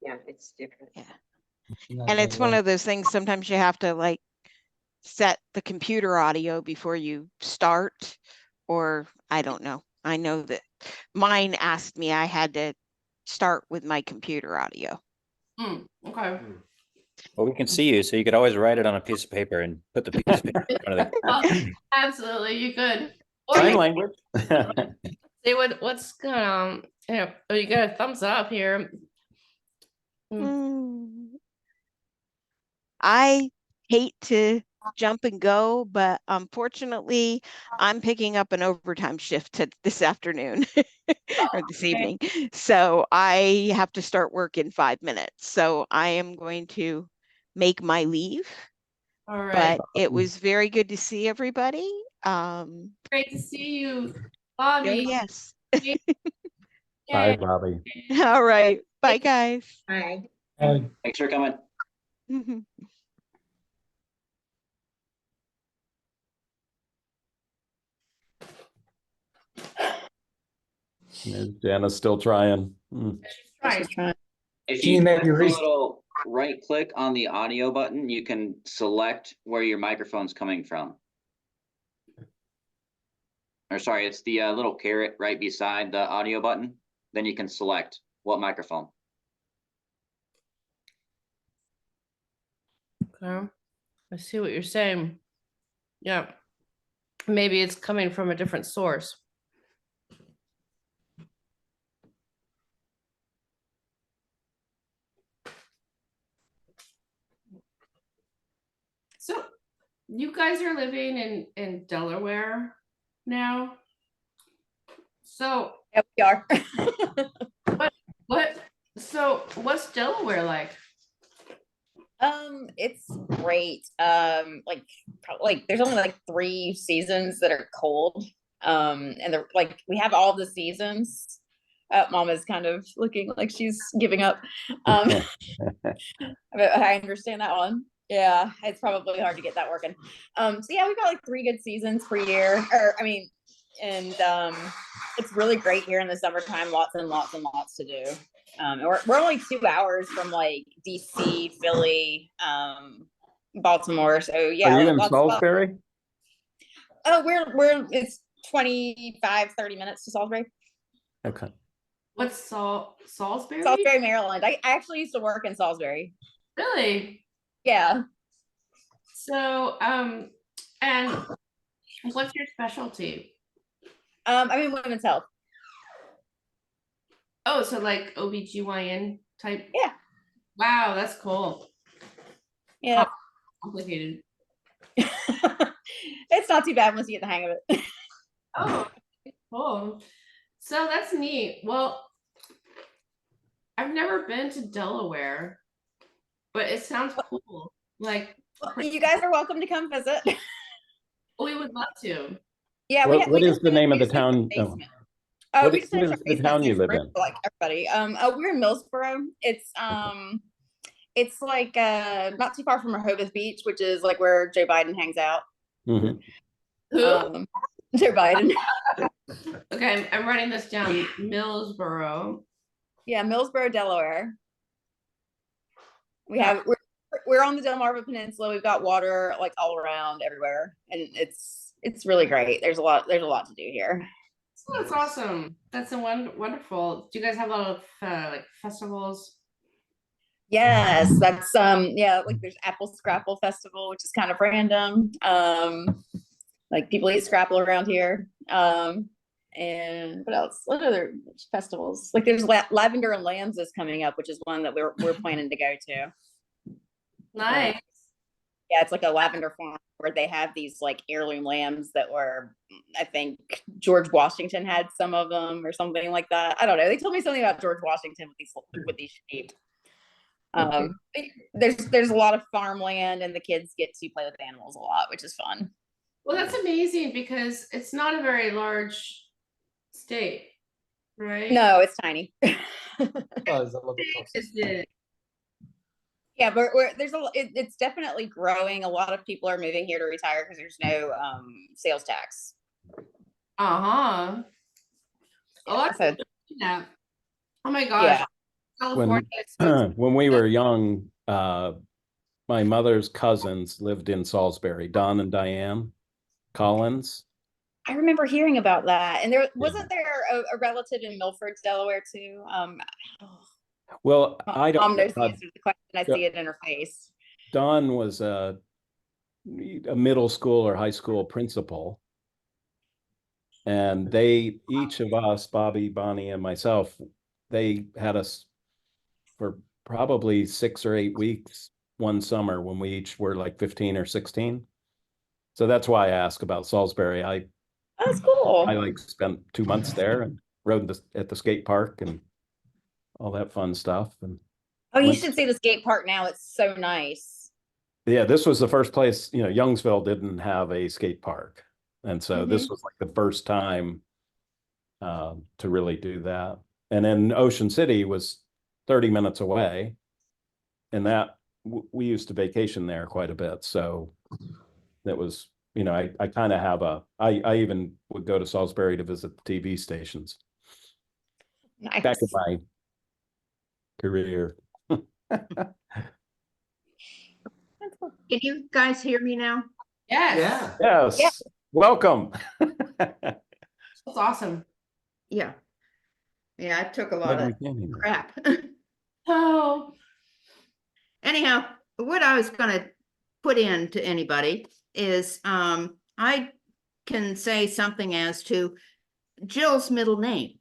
Yeah, it's different. Yeah. And it's one of those things, sometimes you have to like set the computer audio before you start, or I don't know. I know that mine asked me I had to start with my computer audio. Okay. Well, we can see you, so you could always write it on a piece of paper and put the piece of paper in front of the Absolutely, you could. sign language. Say what's going on? Yeah, oh, you got a thumbs up here. I hate to jump and go, but unfortunately, I'm picking up an overtime shift this afternoon or this evening. So I have to start work in 5 minutes. So I am going to make my leave. All right. But it was very good to see everybody. Great to see you, Oh, Bobby. yes. Bye, Bobby. All right. Bye, guys. Hi. Thanks for coming. Is Janice still trying? Right. If Can you you maybe click the rest- little right click on the audio button, you can select where your microphone's coming from. Or sorry, it's the little caret right beside the audio button. Then you can select what microphone. Okay. I see what you're saying. Yeah. Maybe it's coming from a different source. So you guys are living in Delaware now. So Yep, we are. what's Delaware like? It's great. Like there's only like 3 seasons that are cold. And they're like we have all the seasons. Mama's kind of looking like she's giving up. But I understand that one. Yeah, it's probably hard to get that working. So yeah, we've got like 3 good seasons per year. And it's really great here in the summertime. Lots and lots and lots to do. And we're only 2 hours from like DC, Philly, Baltimore. So yeah, Are you in lots- Salisbury? Oh, it's 25, 30 minutes to Salisbury. Okay. What's Salisbury? Salisbury, Maryland. I actually used to work in Salisbury. Really? Yeah. So and what's your specialty? I'm in women's health. Oh, so like OBGYN type? Yeah. Wow, that's cool. Yeah. Complicated. It's not too bad once you get the hang of it. Oh, cool. So that's neat. Well, I've never been to Delaware, but it sounds cool. Like You guys are welcome to come visit. we would love to. Yeah. What is the name of the town? Oh, What we is just finished our the basement town you season live for, in? like everybody. We're in Millsboro. It's like not too far from Rehoboth Beach, which is like where Joe Biden hangs out. Mhm. Who? Joe Biden. Okay, I'm writing this down. Millsboro. Yeah, Millsboro, Delaware. We're on the Delmarva Peninsula. We've got water like all around everywhere, and it's really great. There's a lot to do here. Oh, that's awesome. That's wonderful. Do you guys have a lot of like festivals? Yes, that's like there's Apple Scrapple Festival, which is kind of random. Like people eat scrapple around here. And what else? What other festivals? Like there's Lavender and Lambs is coming up, which is one that we're planning to go to. Nice. Yeah, it's like a lavender farm where they have these like heirloom lambs that were, I think George Washington had some of them or something like that. I don't know. They told me something about George Washington with these sheep. There's a lot of farmland and the kids get to play with animals a lot, which is fun. Well, that's amazing because it's not a very large state, right? No, it's tiny. Is it? Yeah, but it's definitely growing. A lot of people are moving here to retire because there's no sales tax. A lot of people do that. Oh my gosh. Yeah. California is so When we were young, my mother's cousins lived in Salisbury, Don and Diane Collins. I remember hearing about that. And wasn't there a relative in Milford, Delaware too? Well, I don't Mom knows the know. answer to the question. I see it in her face. Don was a middle school or high school principal. And they, each of us, Bobby, Bonnie, and myself, they had us for probably 6 or 8 weeks one summer when we each were like 15 or 16. So that's why I ask about Salisbury. That's cool. I like spent 2 months there and rode at the skate park and all that fun stuff. And Oh, you went- should see the skate park now. It's so nice. yeah, this was the first place, Youngsville didn't have a skate park. And so this was like the first time to really do that. And then Ocean City was 30 minutes away. And that we used to vacation there quite a bit. So that was, I kind of have I even would go to Salisbury to visit the TV stations Nice. back in my career. Can you guys hear me now? Yes. Yeah. Yes. Yeah. Welcome. That's awesome. Yeah. Yeah, I took a lot Glad of we can hear. crap. Oh, Anyhow, what I was gonna put in to anybody is, I can say something as to Jill's middle name,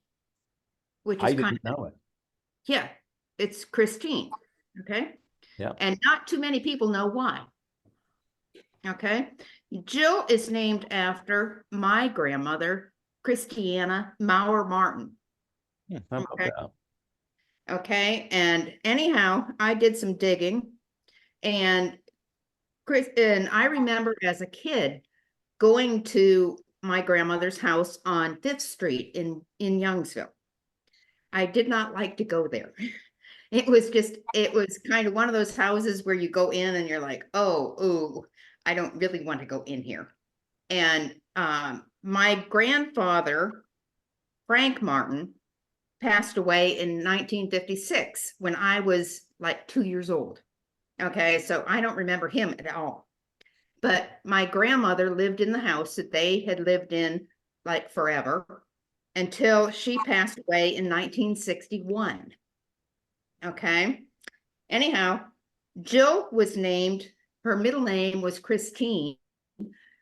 which I is kind didn't of, know it. yeah, it's Christine, okay? Yeah. And not too many people know why. Okay, Jill is named after my grandmother, Christiana Maurer Martin. How about Okay. that? Okay, and anyhow, I did some digging, and I remember as a kid going to my grandmother's house on 5th Street in Youngsville. I did not like to go there. It was kind of one of those houses where you go in and you're like, oh, ooh, I don't really want to go in here. And my grandfather, Frank Martin, passed away in 1956 when I was like 2 years old. Okay, so I don't remember him at all. But my grandmother lived in the house that they had lived in like forever until she passed away in 1961. Okay, anyhow, Jill was named, her middle name was Christine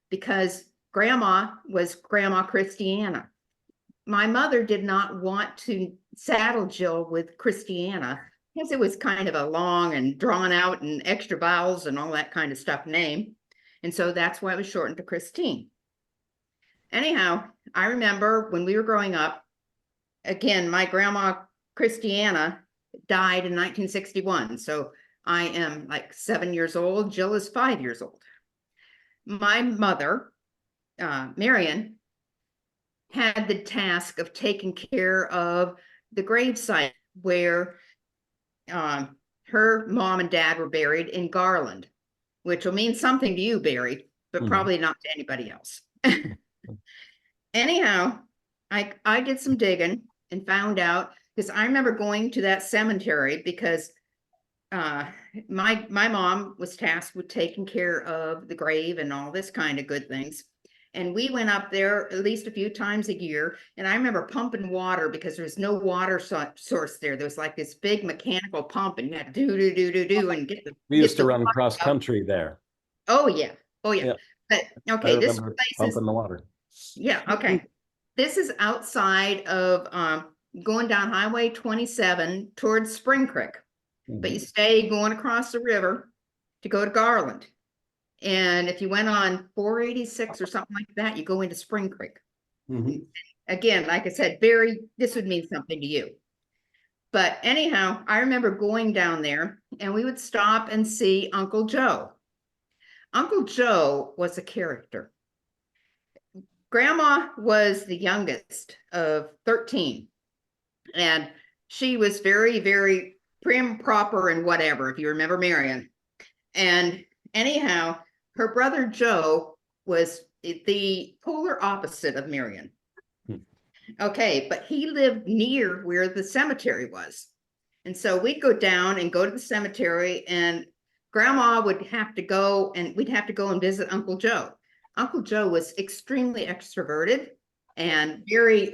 because grandma was Grandma Christiana. My mother did not want to saddle Jill with Christiana because it was kind of a long and drawn out and extra vowels and all that kind of stuff name. And so that's why it was shortened to Christine. Anyhow, I remember when we were growing up, again, my grandma Christiana died in 1961. So I am like 7 years old. Jill is 5 years old. My mother, Marion, had the task of taking care of the gravesite where her mom and dad were buried in Garland, which will mean something to you, Barry, but probably not to anybody else. Anyhow, I did some digging and found out, because I remember going to that cemetery because my mom was tasked with taking care of the grave and all this kind of good things. And we went up there at least a few times a year. And I remember pumping water because there was no water source there. There was like this big mechanical pump and you had to do and get the. We used to the run water cross out. country there. Oh, yeah. Oh, yeah. Yeah. But I okay, this remember place is, pumping the water. yeah, okay. This is outside of going down Highway 27 towards Spring Creek. But you stay going across the river to go to Garland. And if you went on 486 or something like that, you go into Spring Creek. Mhm. Again, like I said, Barry, this would mean something to you. But anyhow, I remember going down there and we would stop and see Uncle Joe. Uncle Joe was a character. Grandma was the youngest of 13. And she was very, very prim, proper, and whatever, if you remember Marion. And anyhow, her brother Joe was the polar opposite of Marion. Okay, but he lived near where the cemetery was. And so we'd go down and go to the cemetery, and Grandma would have to go, and we'd have to go and visit Uncle Joe. Uncle Joe was extremely extroverted and very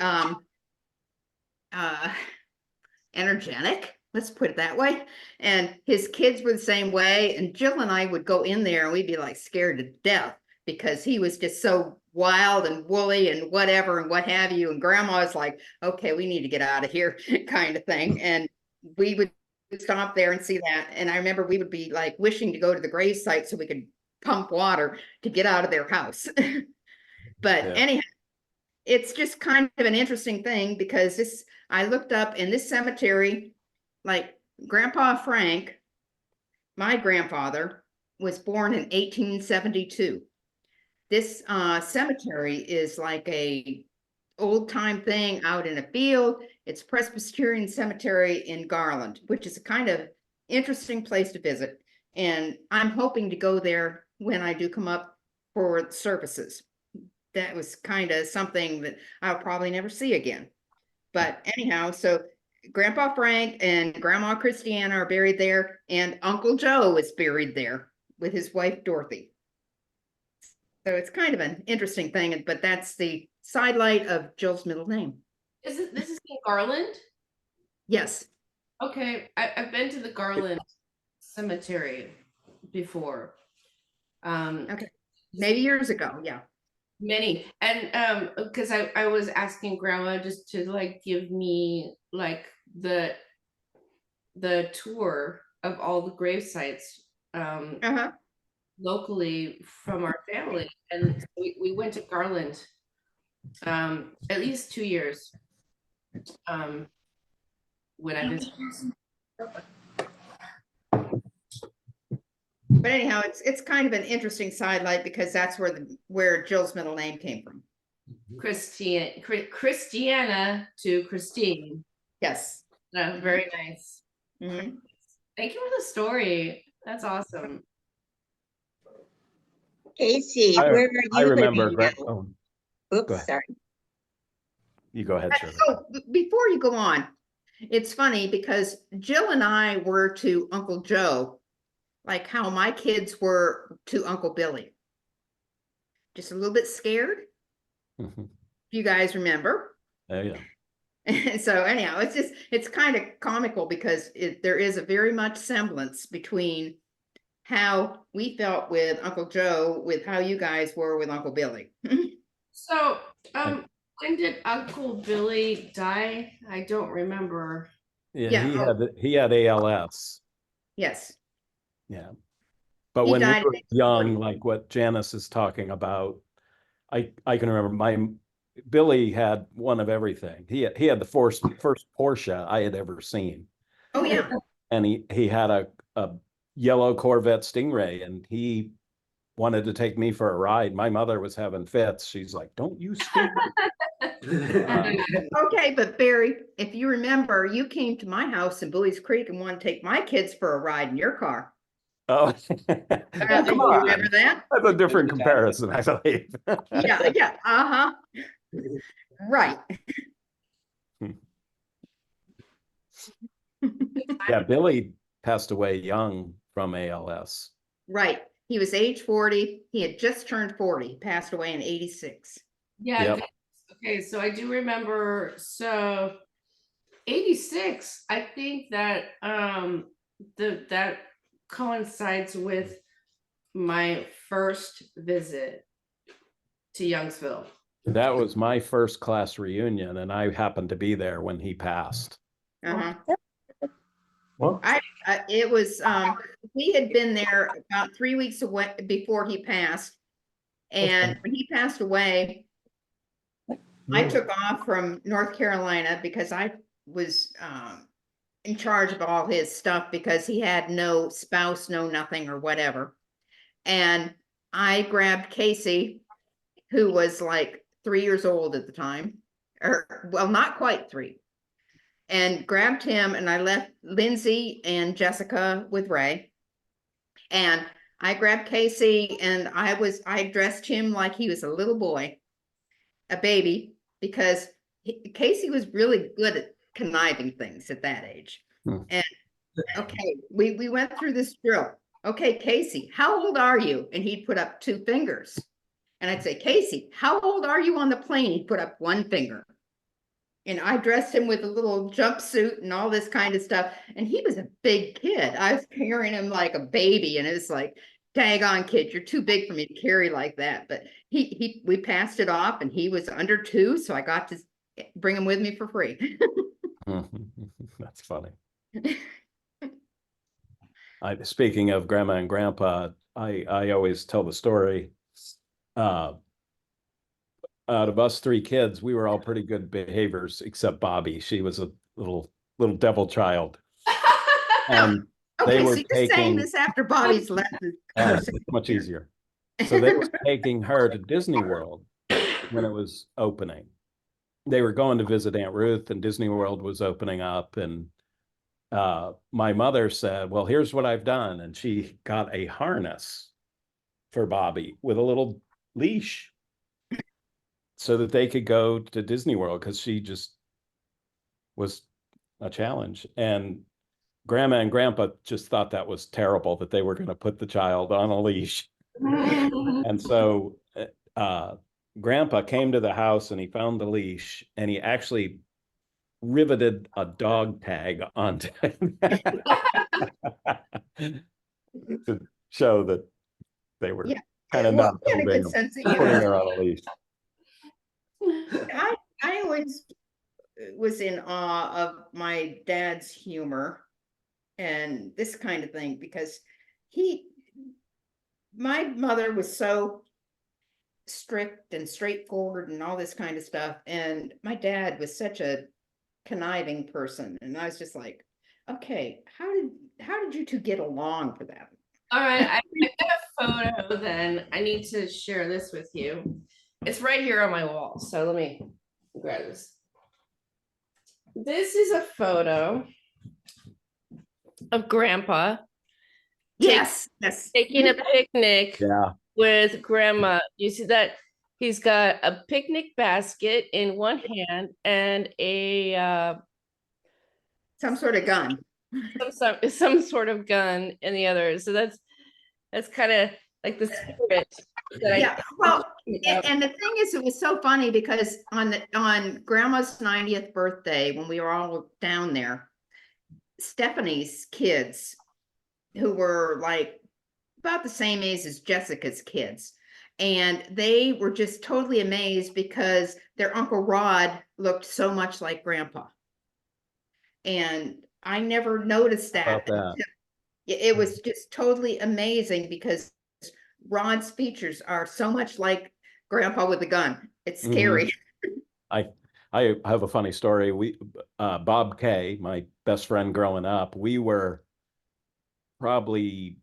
energetic. Let's put it that way. And his kids were the same way. And Jill and I would go in there and we'd be like scared to death because he was just so wild and woolly and whatever and what have you. And grandma's like, okay, we need to get out of here kind of thing. And we would stop there and see that. And I remember we would be like wishing to go to the grave site so we could pump water to get out of their house. But Yeah. anyhow, it's just kind of an interesting thing because I looked up in this cemetery, like Grandpa Frank, my grandfather, was born in 1872. This cemetery is like a old time thing out in a field. It's Presbyterian Cemetery in Garland, which is a kind of interesting place to visit. And I'm hoping to go there when I do come up for services. That was kind of something that I'll probably never see again. But anyhow, so Grandpa Frank and Grandma Christiana are buried there, and Uncle Joe is buried there with his wife Dorothy. So it's kind of an interesting thing, but that's the sidelight of Jill's middle name. This is in Garland? Yes. Okay, I've been to the Garland Cemetery before. Okay, maybe years ago, yeah. Many, and because I was asking grandma just to like give me like the tour of all the grave sites locally from our family, and we went to Garland at least 2 years when I visited. But anyhow, it's kind of an interesting sidelight because that's where Jill's middle name came from. Christiana to Christine. Yes. Very nice. Mm-hmm. Thank you for the story. That's awesome. Casey, I- where are you? I remember. living now? Oh, Oops, go ahead. sorry. you go ahead, Shirley. So before you go on, it's funny because Jill and I were to Uncle Joe, like how my kids were to Uncle Billy. Just a little bit scared. Mhm. If you guys remember. Oh, yeah. So anyhow, it's kind of comical because there is a very much semblance between how we felt with Uncle Joe with how you guys were with Uncle Billy. So, when did Uncle Billy die? I don't remember. Yeah, Yeah. he had ALS. Yes. Yeah. But He when we died were at young, 40. like what Janice is talking about, I can remember Billy had one of everything. He had the first Porsche I had ever seen. Oh yeah. And he had a yellow Corvette Stingray, and he wanted to take me for a ride. My mother was having fits. She's like, "Don't you stupid." Okay, but Barry, if you remember, you came to my house in Bowie's Creek and wanted to take my kids for a ride in your car. Oh, come You on. remember that? That's a different comparison, I believe. Yeah, uh-huh. Right. Yeah, Billy passed away young from ALS. Right. He was age 40. He had just turned 40. He passed away in 86. Yeah. Yep. Okay, so I do remember. So 86, I think that that coincides with my first visit to Youngsville. That was my first class reunion, and I happened to be there when he passed. Uh-huh. Well, It was, we had been there about 3 weeks away before he passed. And when he passed away, I took off from North Carolina because I was in charge of all his stuff because he had no spouse, no nothing or whatever. And I grabbed Casey, who was like 3 years old at the time, or well, not quite 3. And grabbed him, and I left Lindsay and Jessica with Ray. And I grabbed Casey, and I dressed him like he was a little boy, a baby, because Casey was really good at conniving things at that age. And okay, we went through this drill. Okay, Casey, how old are you? And he'd put up 2 fingers. And I'd say, Casey, how old are you on the plane? He'd put up 1 finger. And I dressed him with a little jumpsuit and all this kind of stuff. And he was a big kid. I was carrying him like a baby. And it was like, daggone kid, you're too big for me to carry like that. But we passed it off and he was under 2, so I got to bring him with me for free. That's funny. Speaking of grandma and grandpa, I always tell the story. Out of us 3 kids, we were all pretty good behaviors, except Bobby. She was a little devil child. And Okay, they so were you're saying taking this after Bobby's left. it's much easier. So they were taking her to Disney World when it was opening. They were going to visit Aunt Ruth, and Disney World was opening up. And my mother said, well, here's what I've done. And she got a harness for Bobby with a little leash so that they could go to Disney World, because she just was a challenge. And grandma and grandpa just thought that was terrible, that they were going to put the child on a leash. And so grandpa came to the house and he found the leash, and he actually riveted a dog tag onto it to show that they were kind of not he had a putting good sense of putting humor. her on a leash. I always was in awe of my dad's humor and this kind of thing, because my mother was so strict and straightforward and all this kind of stuff, and my dad was such a conniving person, and I was just like, okay, how did you 2 get along for that? All right, I got a photo then. I need to share this with you. It's right here on my wall. So let me grab this. This is a photo of Grandpa Yes. taking a picnic Yeah. with Grandma. You see that? He's got a picnic basket in one hand and a Some sort of gun. some sort of gun in the other. So that's kind of like the spirit that Yeah, well, and the thing is, it was so funny because on Grandma's 90th birthday, when we were all down there, Stephanie's kids, who were like about the same age as Jessica's kids, and they were just totally amazed because their Uncle Rod looked so much like Grandpa. And I never noticed that. It was just totally amazing because Rod's features are so much like Grandpa with a gun. It's scary. I have a funny story. Bob Kay, my best friend growing up, we were probably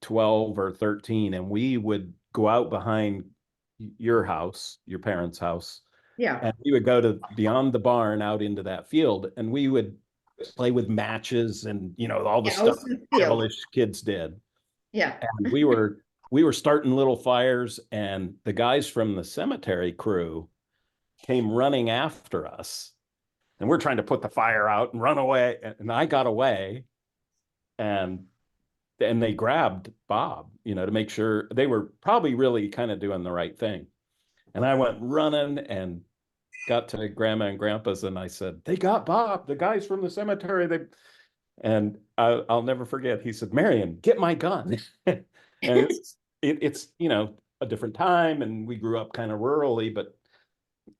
12 or 13, and we would go out behind your house, your parents' house. Yeah. And we would go to beyond the barn out into that field, and we would play with matches and, all the stuff devilish kids did. Yeah. And we were starting little fires, and the guys from the cemetery crew came running after us, and we're trying to put the fire out and run away. And I got away, and they grabbed Bob, to make sure they were probably really kind of doing the right thing. And I went running and got to Grandma and Grandpa's, and I said, "They got Bob, the guys from the cemetery." And I'll never forget. He said, "Marion, get my gun." And it's a different time, and we grew up kind of rurally, but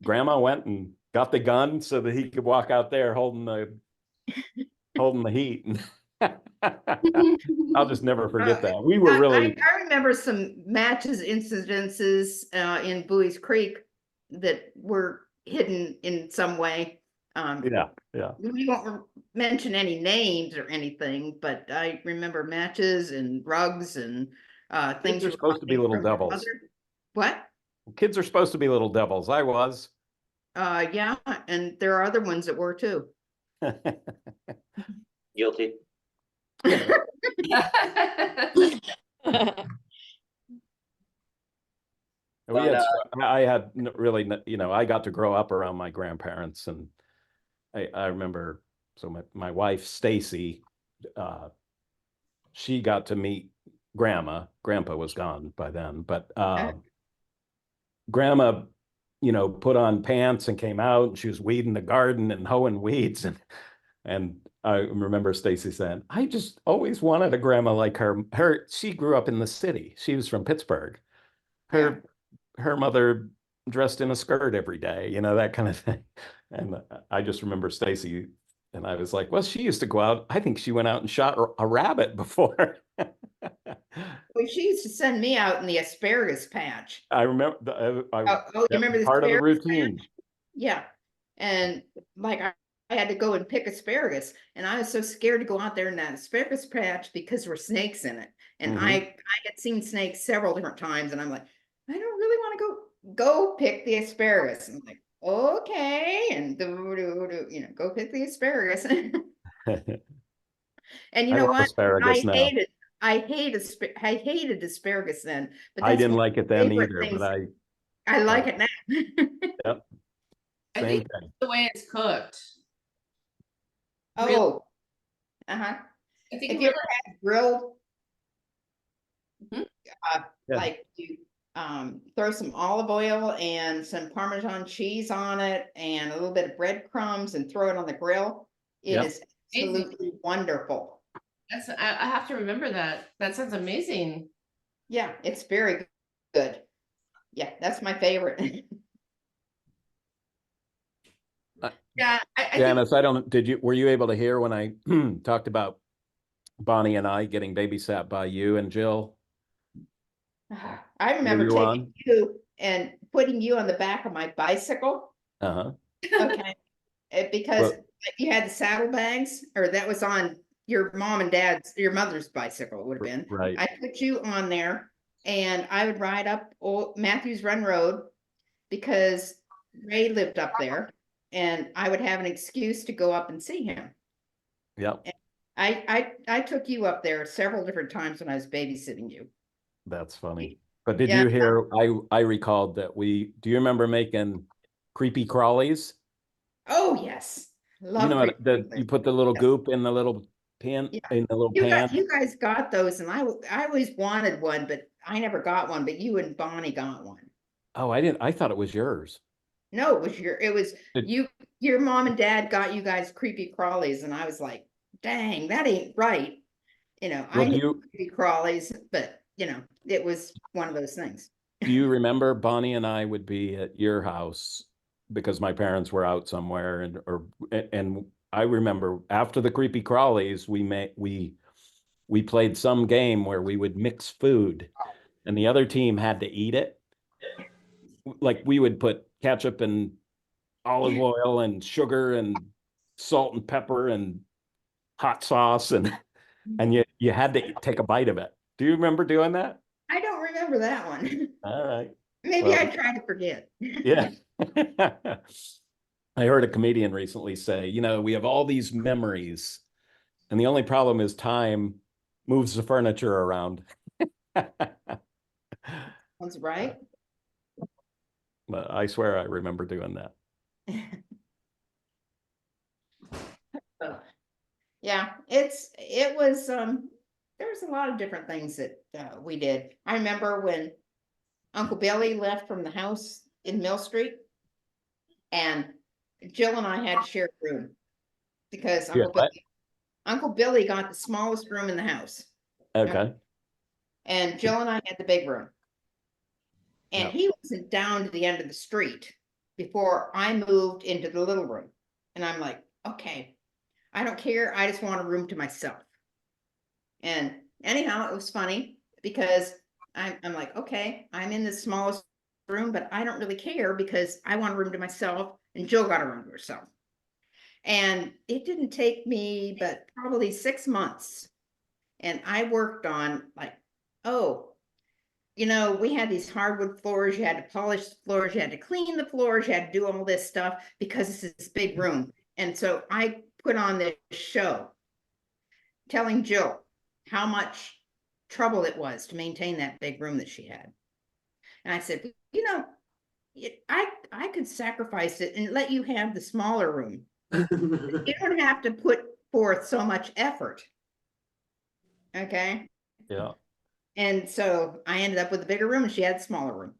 Grandma went and got the gun so that he could walk out there holding the heat. I'll just never forget that. We were really. I remember some matches incidences in Bowie's Creek that were hidden in some way. Yeah. We won't mention any names or anything, but I remember matches and rugs and things. Kids are supposed to be little devils. What? Kids are supposed to be little devils. I was. Yeah, and there are other ones that were too. Guilty. I had really, I got to grow up around my grandparents, and I remember, so my wife, Stacy, she got to meet Grandma. Grandpa was gone by then, but Grandma, put on pants and came out, and she was weeding the garden and hoeing weeds. And I remember Stacy saying, I just always wanted a grandma like her. She grew up in the city. She was from Pittsburgh. Her mother dressed in a skirt every day, that kind of thing. And I just remember Stacy, and I was like, well, she used to go out. I think she went out and shot a rabbit before. Well, she used to send me out in the asparagus patch. I remember. You remember the part of the asparagus routine? patch? Yeah. And like I had to go and pick asparagus, and I was so scared to go out there in that asparagus patch because there were snakes in it. And I had seen snakes several different times, and I'm like, I don't really want to go pick the asparagus. And I'm like, okay, and go pick the asparagus. And you I know love what? asparagus now. I hated asparagus then, but I that's didn't one of like it my then favorite either, things. but I like it now. yep. I Same think thing. the way it's cooked. Oh, I think If you ever had grilled, Mhm. Yeah. like you throw some olive oil and some Parmesan cheese on it and a little bit of breadcrumbs and throw it on the grill, it Yep. is absolutely wonderful. I have to remember that. That sounds amazing. Yeah, it's very good. Yeah, that's my favorite. Yeah, I think Janice, were you able to hear when I talked about Bonnie and I getting babysat by you and Jill? I remember you taking on? you and putting you on the back of my bicycle. Uh-huh. Okay. Because you had the saddlebags, or that was on your mother's bicycle, it would have been. Right. I put you on there and I would ride up old Matthews Run Road because Ray lived up there, and I would have an excuse to go up and see him. Yep. I took you up there several different times when I was babysitting you. That's funny. But did Yeah. you hear, I recalled that do you remember making creepy crawlies? Oh, yes. Love You put the little goop in the little pan, in the little pan? You guys got those, and I always wanted one, but I never got one, but you and Bonnie got one. Oh, I didn't. I thought it was yours. No, it was your mom and dad got you guys creepy crawlies, and I was like, dang, that ain't right. I need creepy crawlies, but it was one of those things. Do you remember Bonnie and I would be at your house because my parents were out somewhere, and I remember after the creepy crawlies, we played some game where we would mix food and the other team had to eat it. Like we would put ketchup and olive oil and sugar and salt and pepper and hot sauce and you had to take a bite of it. Do you remember doing that? I don't remember that one. All right. Maybe I try to forget. Yeah. I heard a comedian recently say, we have all these memories and the only problem is time moves the furniture around. That's right. But I swear I remember doing that. Yeah, it was there was a lot of different things that we did. I remember when Uncle Billy left from the house in Mill Street, and Jill and I had to share a room because Uncle Billy got the smallest room in the house. Okay. And Jill and I had the big room. And he wasn't down to the end of the street before I moved into the little room. And I'm like, okay, I don't care. I just want a room to myself. And anyhow, it was funny because I'm like, okay, I'm in the smallest room, but I don't really care because I want a room to myself, and Jill got a room to herself. And it didn't take me but probably 6 months. And I worked on we had these hardwood floors, you had to polish the floors, you had to clean the floors, you had to do all this stuff because it's this big room. And so I put on this show telling Jill how much trouble it was to maintain that big room that she had. And I said, I could sacrifice it and let you have the smaller room. You don't have to put forth so much effort. Okay. Yeah. And so I ended up with a bigger room and she had a smaller room.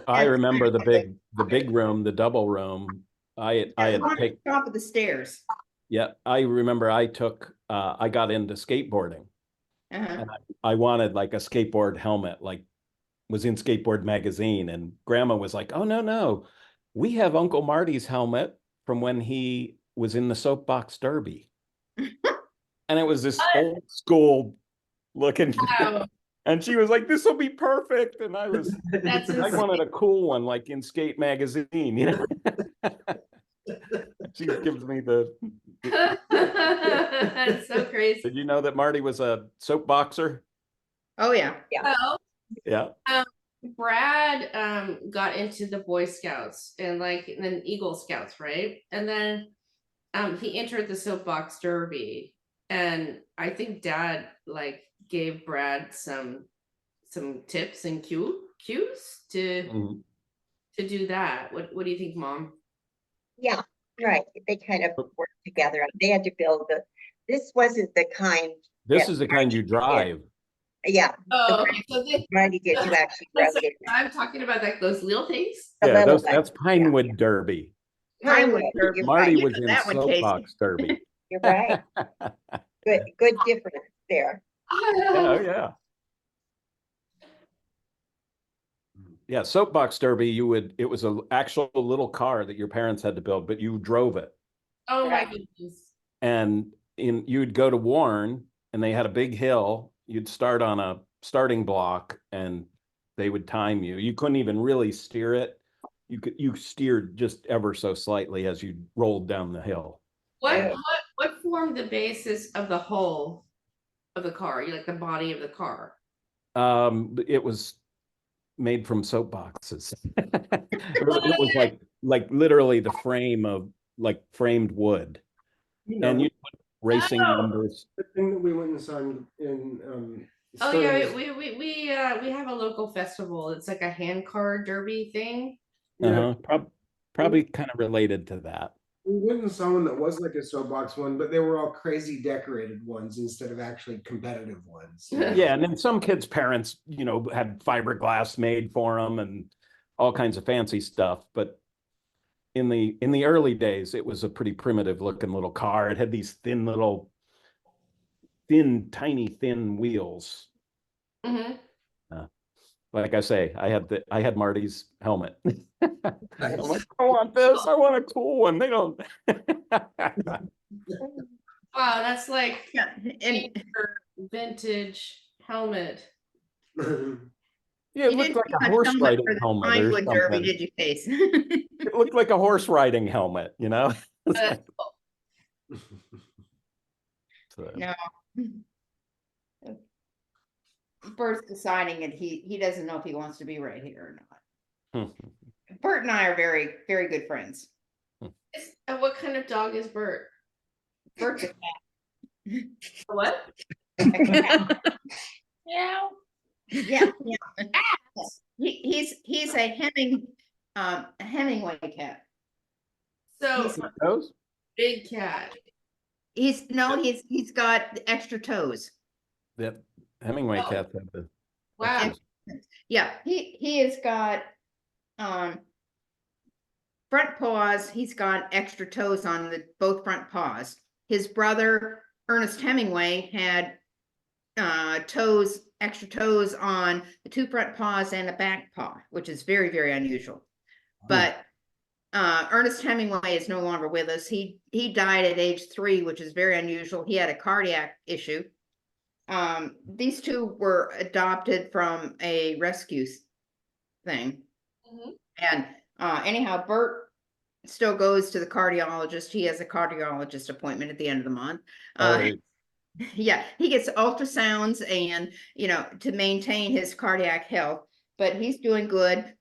I remember the big room, the double room. I There's had one at take, the top of the stairs. yeah, I remember I took, I got into skateboarding. Uh-huh. And I wanted like a skateboard helmet, like was in Skateboard Magazine. And Grandma was like, oh, no, we have Uncle Marty's helmet from when he was in the Soapbox Derby. And it was this old school looking Wow. and she was like, this will be perfect. And I was, That's I wanted a cool one, like in Skate Magazine, you know. She gives me the, That's so crazy. did you know that Marty was a soap boxer? Oh, yeah. Well, Yeah. Brad got into the Boy Scouts and then Eagle Scouts, right? And then he entered the Soapbox Derby, and I think Dad like gave Brad some tips and cues to do that. What do you think, Mom? Yeah, right. They kind of worked together. They had to build this wasn't the kind. This that is the kind you drive. Yeah. Oh, so Marty did you actually rode it. I'm talking about like those little things. Yeah, that's Pinewood Derby. Pinewood Derby. Marty Right. was in Soapbox Derby. You're right. Good difference there. Oh yeah. Yeah, Soapbox Derby, it was an actual little car that your parents had to build, but you drove it. Oh my goodness. And you'd go to Warren and they had a big hill. You'd start on a starting block and they would time you. You couldn't even really steer it. You steered just ever so slightly as you rolled down the hill. What formed the basis of the hull of the car? You like the body of the car? It was made from soap boxes. It was like literally the frame of like framed wood. And you put racing numbers. The thing that we went and saw in Oh yeah, we have a local festival. It's like a hand car derby thing. Probably kind of related to that. We went and saw one that was like a soapbox one, but they were all crazy decorated ones instead of actually competitive ones. Yeah, and then some kids' parents, had fiberglass made for them and all kinds of fancy stuff. But in the early days, it was a pretty primitive looking little car. It had these tiny, thin wheels. Mm-hmm. Like I say, I had Marty's helmet. I'm like, I want this. I want a cool one. They don't. Wow, that's like and vintage helmet. Yeah, it looked like a horse riding helmet or Pinewood Derby, something. did you, Case? It looked like a horse riding helmet, No. Bert's deciding and he doesn't know if he wants to be right here or not. Bert and I are very, very good friends. And what kind of dog is Bert? Bert's a cat. What? Yeah. Yeah. He's a Hemingway cat. So Toes? big cat. He's got extra toes. That Hemingway cats have the. Wow. Yeah, he has got front paws. He's got extra toes on both front paws. His brother Ernest Hemingway had extra toes on the two front paws and a back paw, which is very, very unusual. But Ernest Hemingway is no longer with us. He died at age 3, which is very unusual. He had a cardiac issue. These two were adopted from a rescue thing. Mm-hmm. And anyhow, Bert still goes to the cardiologist. He has a cardiologist appointment at the end of the month. Yeah, he gets ultrasounds and, to maintain his cardiac health, but he's doing good.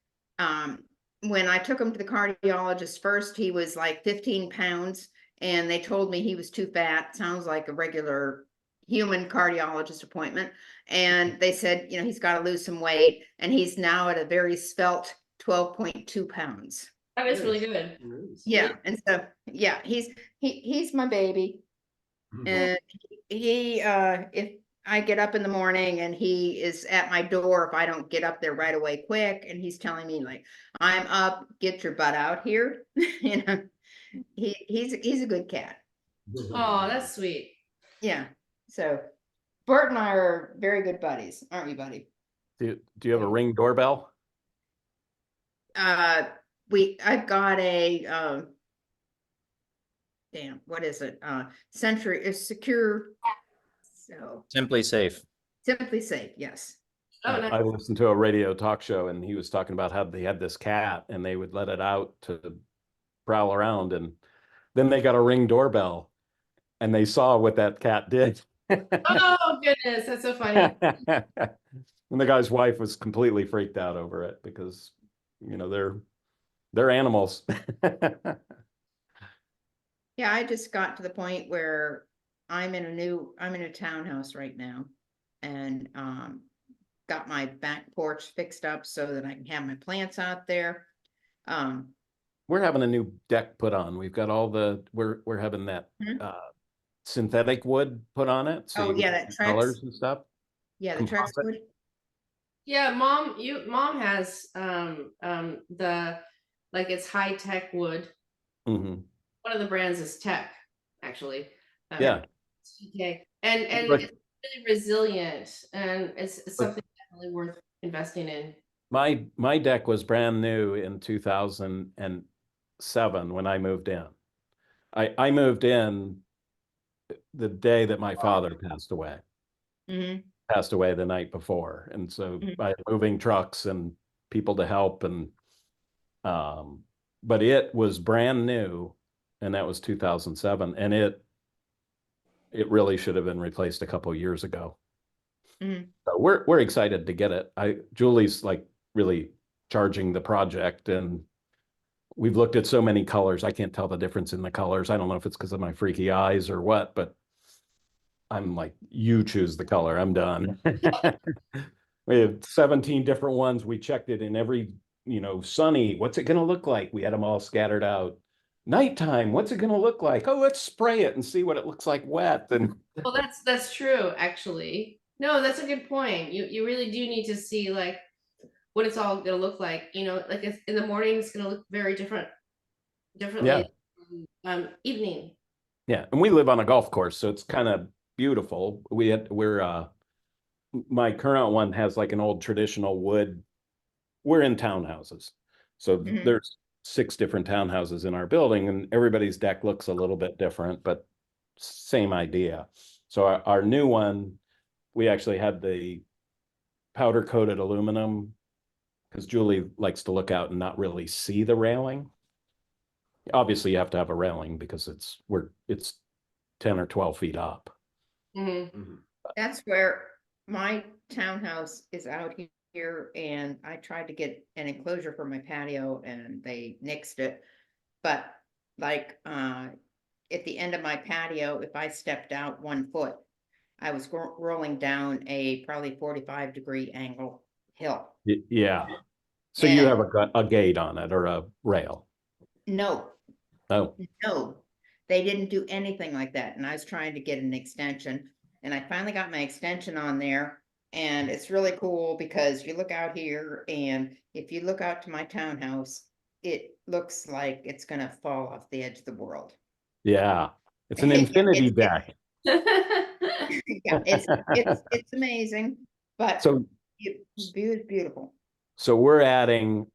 When I took him to the cardiologist first, he was like 15 pounds and they told me he was too fat. Sounds like a regular human cardiologist appointment. And they said, he's got to lose some weight, and he's now at a very svelte 12.2 pounds. That is really good. Yeah. And so, yeah, he's my baby. And he if I get up in the morning and he is at my door, if I don't get up there right away quick, and he's telling me like, I'm up, get your butt out here, He's a good cat. Oh, that's sweet. Yeah. So Bert and I are very good buddies, aren't we, buddy? Do you have a Ring doorbell? I've got a damn, what is it? Century is secure. So Simply Safe. Simply Safe, yes. Oh, nice. I listened to a radio talk show and he was talking about how they had this cat and they would let it out to prowl around, and then they got a Ring doorbell and they saw what that cat did. Oh goodness, that's so funny. And the guy's wife was completely freaked out over it because, you know, they're animals. Yeah, I just got to the point where I'm in a townhouse right now, and got my back porch fixed up so that I can have my plants out there. We're having a new deck put on. We've got all we're having that Mhm. synthetic wood put on it. So Oh, you can yeah, see that the Trex. colors and stuff. Yeah, the Trex Composite. wood. Yeah, mom has the like it's high tech wood. Mhm. One of the brands is Tech, actually. Yeah. Okay. And Right. it's really resilient, and it's something definitely worth investing in. My deck was brand new in 2007 when I moved in. I moved in the day that my father passed away. Mhm. Passed away the night before, and so Mhm. I had moving trucks and people to help, and but it was brand new, and that was 2007, and it really should have been replaced a couple of years ago. Mhm. So we're excited to get it. Julie's like really charging the project, and we've looked at so many colors. I can't tell the difference in the colors. I don't know if it's because of my freaky eyes or what, but I'm like, you choose the color. I'm done. We have 17 different ones. We checked it in every, sunny. What's it going to look like? We had them all scattered out. Nighttime. What's it going to look like? Oh, let's spray it and see what it looks like wet. And Well, that's true, actually. No, that's a good point. You really do need to see like what it's all gonna look like. Like in the morning, it's gonna look very differently. Evening. yeah, and we live on a golf course, so it's kind of beautiful. My current one has like an old traditional wood. We're in townhouses, so Mhm. there's 6 different townhouses in our building, and everybody's deck looks a little bit different, but same idea. So our new one, we actually had the powder coated aluminum because Julie likes to look out and not really see the railing. Obviously, you have to have a railing because it's 10 or 12 feet up. Mhm. That's where my townhouse is out here, and I tried to get an enclosure for my patio and they nixed it. But like, at the end of my patio, if I stepped out 1 foot, I was rolling down a probably 45-degree angle hill. Yeah. So you And have a gate on it or a rail? no, Oh, no, they didn't do anything like that. And I was trying to get an extension, and I finally got my extension on there. And it's really cool because you look out here, and if you look out to my townhouse, it looks like it's gonna fall off the edge of the world. yeah. It's an Yeah, infinity deck. Yeah, it's amazing, but So view is beautiful. So we're adding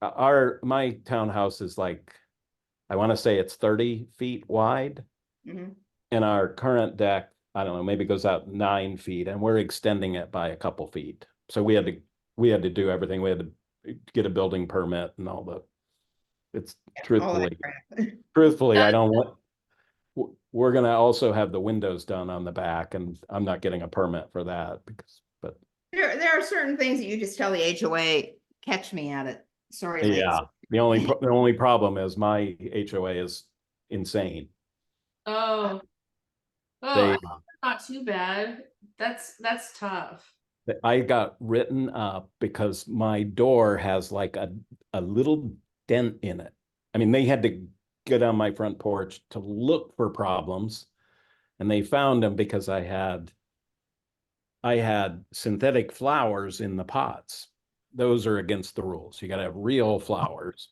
my townhouse is like, I want to say it's 30 feet wide. Mhm. And our current deck, I don't know, maybe goes out 9 feet, and we're extending it by a couple feet. So we had to do everything. We had to get a building permit and all it's Yeah, all that truthfully, crap. I don't want, we're going to also have the windows done on the back, and I'm not getting a permit for that but There are certain things that you just tell the HOA, catch me at it. Sorry, ladies. yeah, the only problem is my HOA is insane. Oh, They that's not too bad. That's tough. I got written up because my door has like a little dent in it. I mean, they had to get on my front porch to look for problems, and they found them because I had synthetic flowers in the pots. Those are against the rules. You got to have real flowers.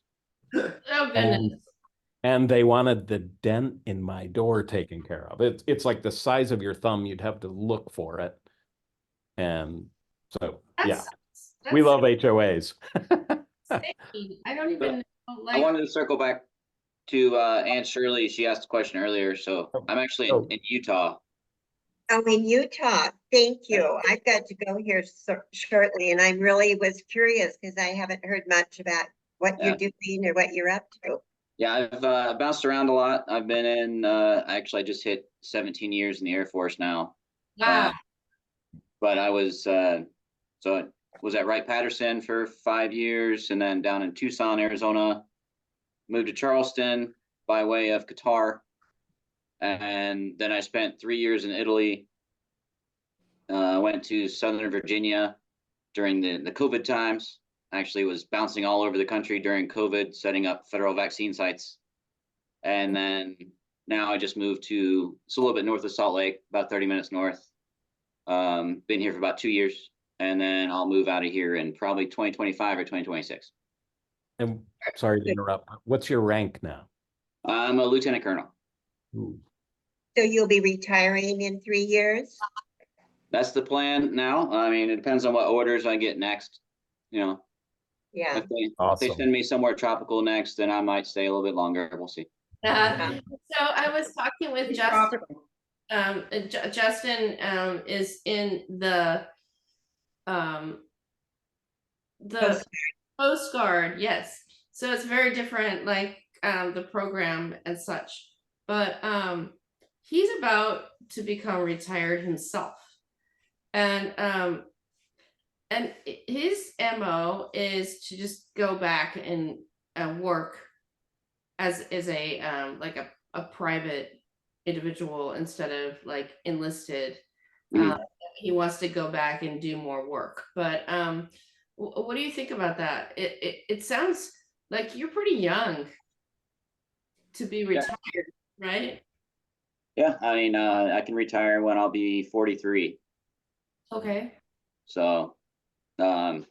Oh goodness. And they wanted the dent in my door taken care of. It's like the size of your thumb. You'd have to look for it. And so, yeah, we love HOAs. I don't even know, I like, wanted to circle back to Aunt Shirley. She asked a question earlier, so I'm actually in Utah. Oh, in Utah. Thank you. I've got to go here shortly, and I really was curious because I haven't heard much about what you're doing or what you're up to. Yeah, I've bounced around a lot. I've been in, actually, I just hit 17 years in the Air Force now. wow. But I was, so I was at Wright-Patterson for 5 years, and then down in Tucson, Arizona, moved to Charleston by way of Qatar. And then I spent 3 years in Italy. Went to Southern Virginia during the COVID times. Actually was bouncing all over the country during COVID, setting up federal vaccine sites. And then now I just moved to, it's a little bit north of Salt Lake, about 30 minutes north. Been here for about 2 years, and then I'll move out of here in probably 2025 or 2026. And sorry to interrupt. What's your rank now? I'm a lieutenant colonel. Ooh. So you'll be retiring in 3 years? That's the plan now. I mean, it depends on what orders I get next, you know. Yeah. If they Awesome. send me somewhere tropical next, then I might stay a little bit longer. We'll see. So I was talking with Justin. Justin is in the Coast Guard, yes. So it's very different, like the program and such. But he's about to become retired himself, and his MO is to just go back and work as a like a private individual instead of like enlisted. He wants to go back and do more work. But what do you think about that? It sounds like you're pretty young to be retired, right? Yeah, I mean, I can retire when I'll be 43. Okay. So, I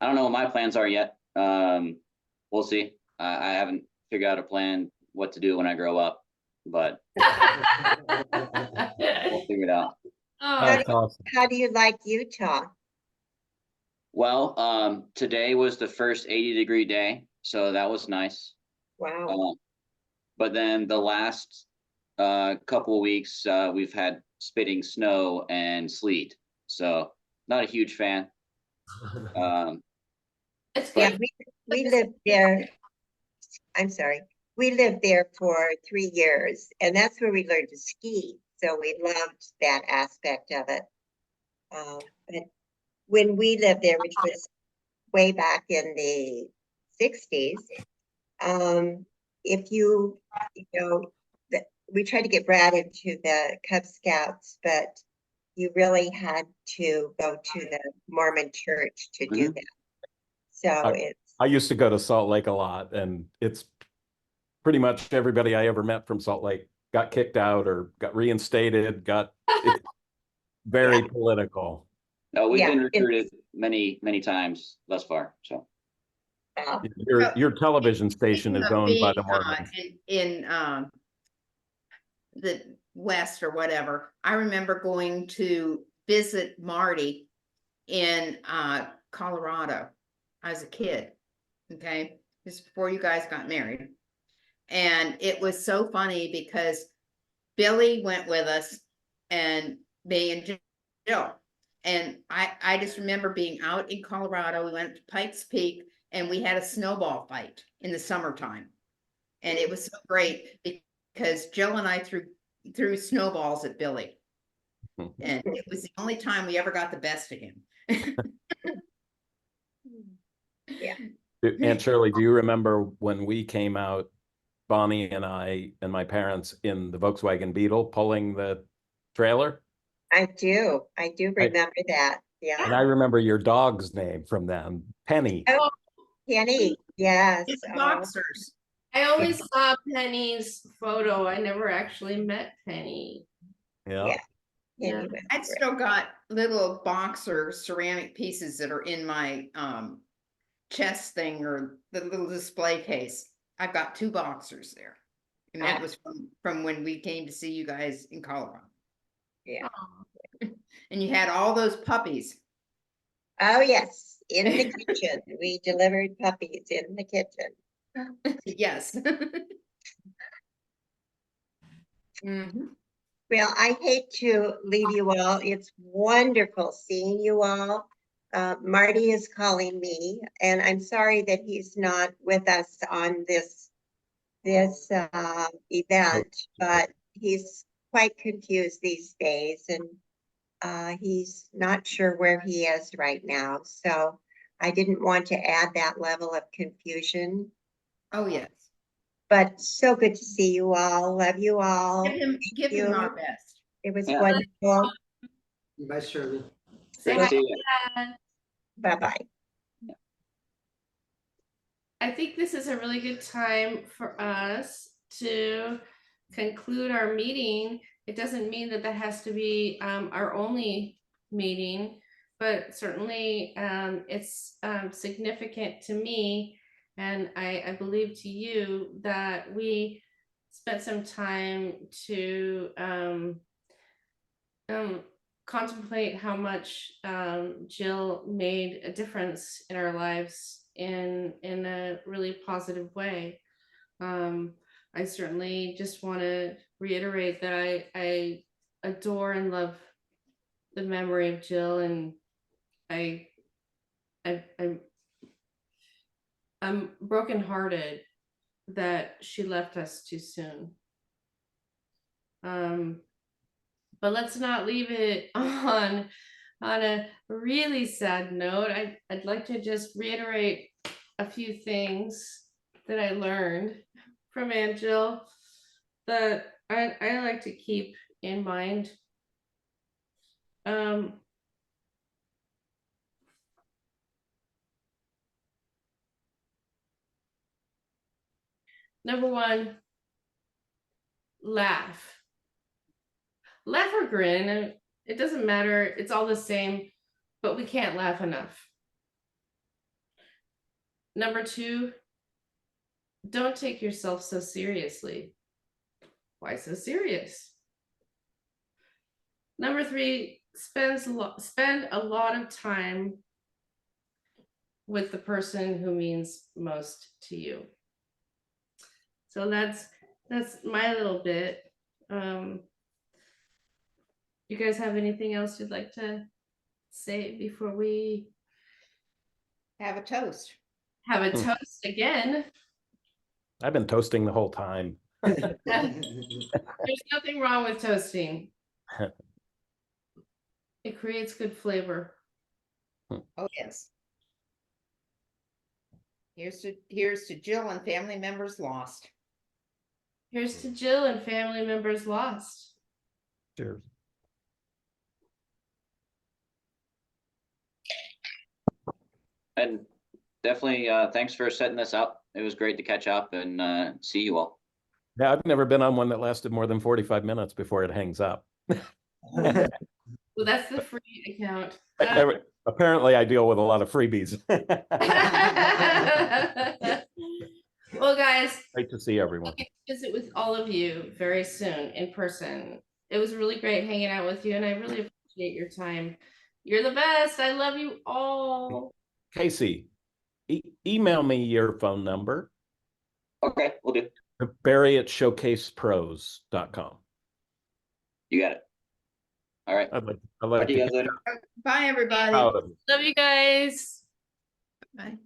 don't know what my plans are yet. We'll see. I haven't figured out a plan what to do when I grow up, but we'll figure it out. How do you like Utah? Well, today was the first 80-degree day, so that was nice. Wow. But then the last couple of weeks, we've had spitting snow and sleet, so not a huge fan. Yeah, we lived there. I'm sorry. We lived there for 3 years, and that's where we learned to ski. So we loved that aspect of it. But when we lived there, which was way back in the 60s, if you know, we tried to get Brad into the Cub Scouts, but you really had to go to the Mormon church to do that. So I used to go to Salt Lake a lot, and it's pretty much everybody I ever met from Salt Lake got kicked out or got reinstated, it's very political. We've been recruited many times thus far. So your television station is owned by the Mormons. In the West or whatever, I remember going to visit Marty in Colorado as a kid. Okay, just before you guys got married. And it was so funny because Billy went with us and me and Jill. And I just remember being out in Colorado. We went to Pikes Peak and we had a snowball fight in the summertime. And it was so great because Jill and I threw snowballs at Billy. And it was the only time we ever got the best of him. Yeah. Aunt Shirley, do you remember when we came out, Bonnie and I and my parents in the Volkswagen Beetle pulling the trailer? I do remember that. Yeah. And I remember your dog's name from them, Penny. Oh, Penny. Yes. It's boxers. I only saw Penny's photo. I never actually met Penny. Yeah. Yeah. I've still got little boxer ceramic pieces that are in my chest thing or the little display case. I've got 2 boxers there. And that was from when we came to see you guys in Colorado. Yeah. And you had all those puppies. Oh, yes, in the kitchen. We delivered puppies in the kitchen. Yes. Mhm. Well, I hate to leave you all. It's wonderful seeing you all. Marty is calling me, and I'm sorry that he's not with us on this event, but he's quite confused these days, and he's not sure where he is right now. So I didn't want to add that level of confusion. Oh, yes. But so good to see you all. Love you all. Give him our best. It was Yeah. wonderful. Bye, Shirley. Say Good hi to see to you. Dad. Bye-bye. I think this is a really good time for us to conclude our meeting. It doesn't mean that that has to be our only meeting, but certainly it's significant to me, and I believe to you, that we spent some time to contemplate how much Jill made a difference in our lives in a really positive way. I certainly just want to reiterate that I adore and love the memory of Jill, and I'm brokenhearted that she left us too soon. But let's not leave it on a really sad note. I'd like to just reiterate a few things that I learned from Aunt Jill that I like to keep in mind. Number one, laugh. Laugh or grin, it doesn't matter, it's all the same, but we can't laugh enough. Number two, don't take yourself so seriously. Why so serious? Number three, spend a lot of time with the person who means most to you. So that's my little bit. You guys have anything else you'd like to say before we Have a toast. have a toast again? I've been toasting the whole time. There's nothing wrong with toasting. It creates good flavor. Oh, yes. Here's to Jill and family members lost. Here's to Jill and family members lost. Cheers. And definitely, thanks for setting this up. It was great to catch up and see you all. Yeah, I've never been on one that lasted more than 45 minutes before it hangs up. Well, that's the free account. Apparently, I deal with a lot of freebies. Well, guys, Great to see everyone. I'll get to visit with all of you very soon in person. It was really great hanging out with you, and I really appreciate your time. You're the best. I love you all. Casey, email me your phone number. Okay, we'll do. Barry@showcasepros.com. You got it. All right. I'd like Talk to you guys to later. Bye, everybody. out of it. Love you guys. Bye.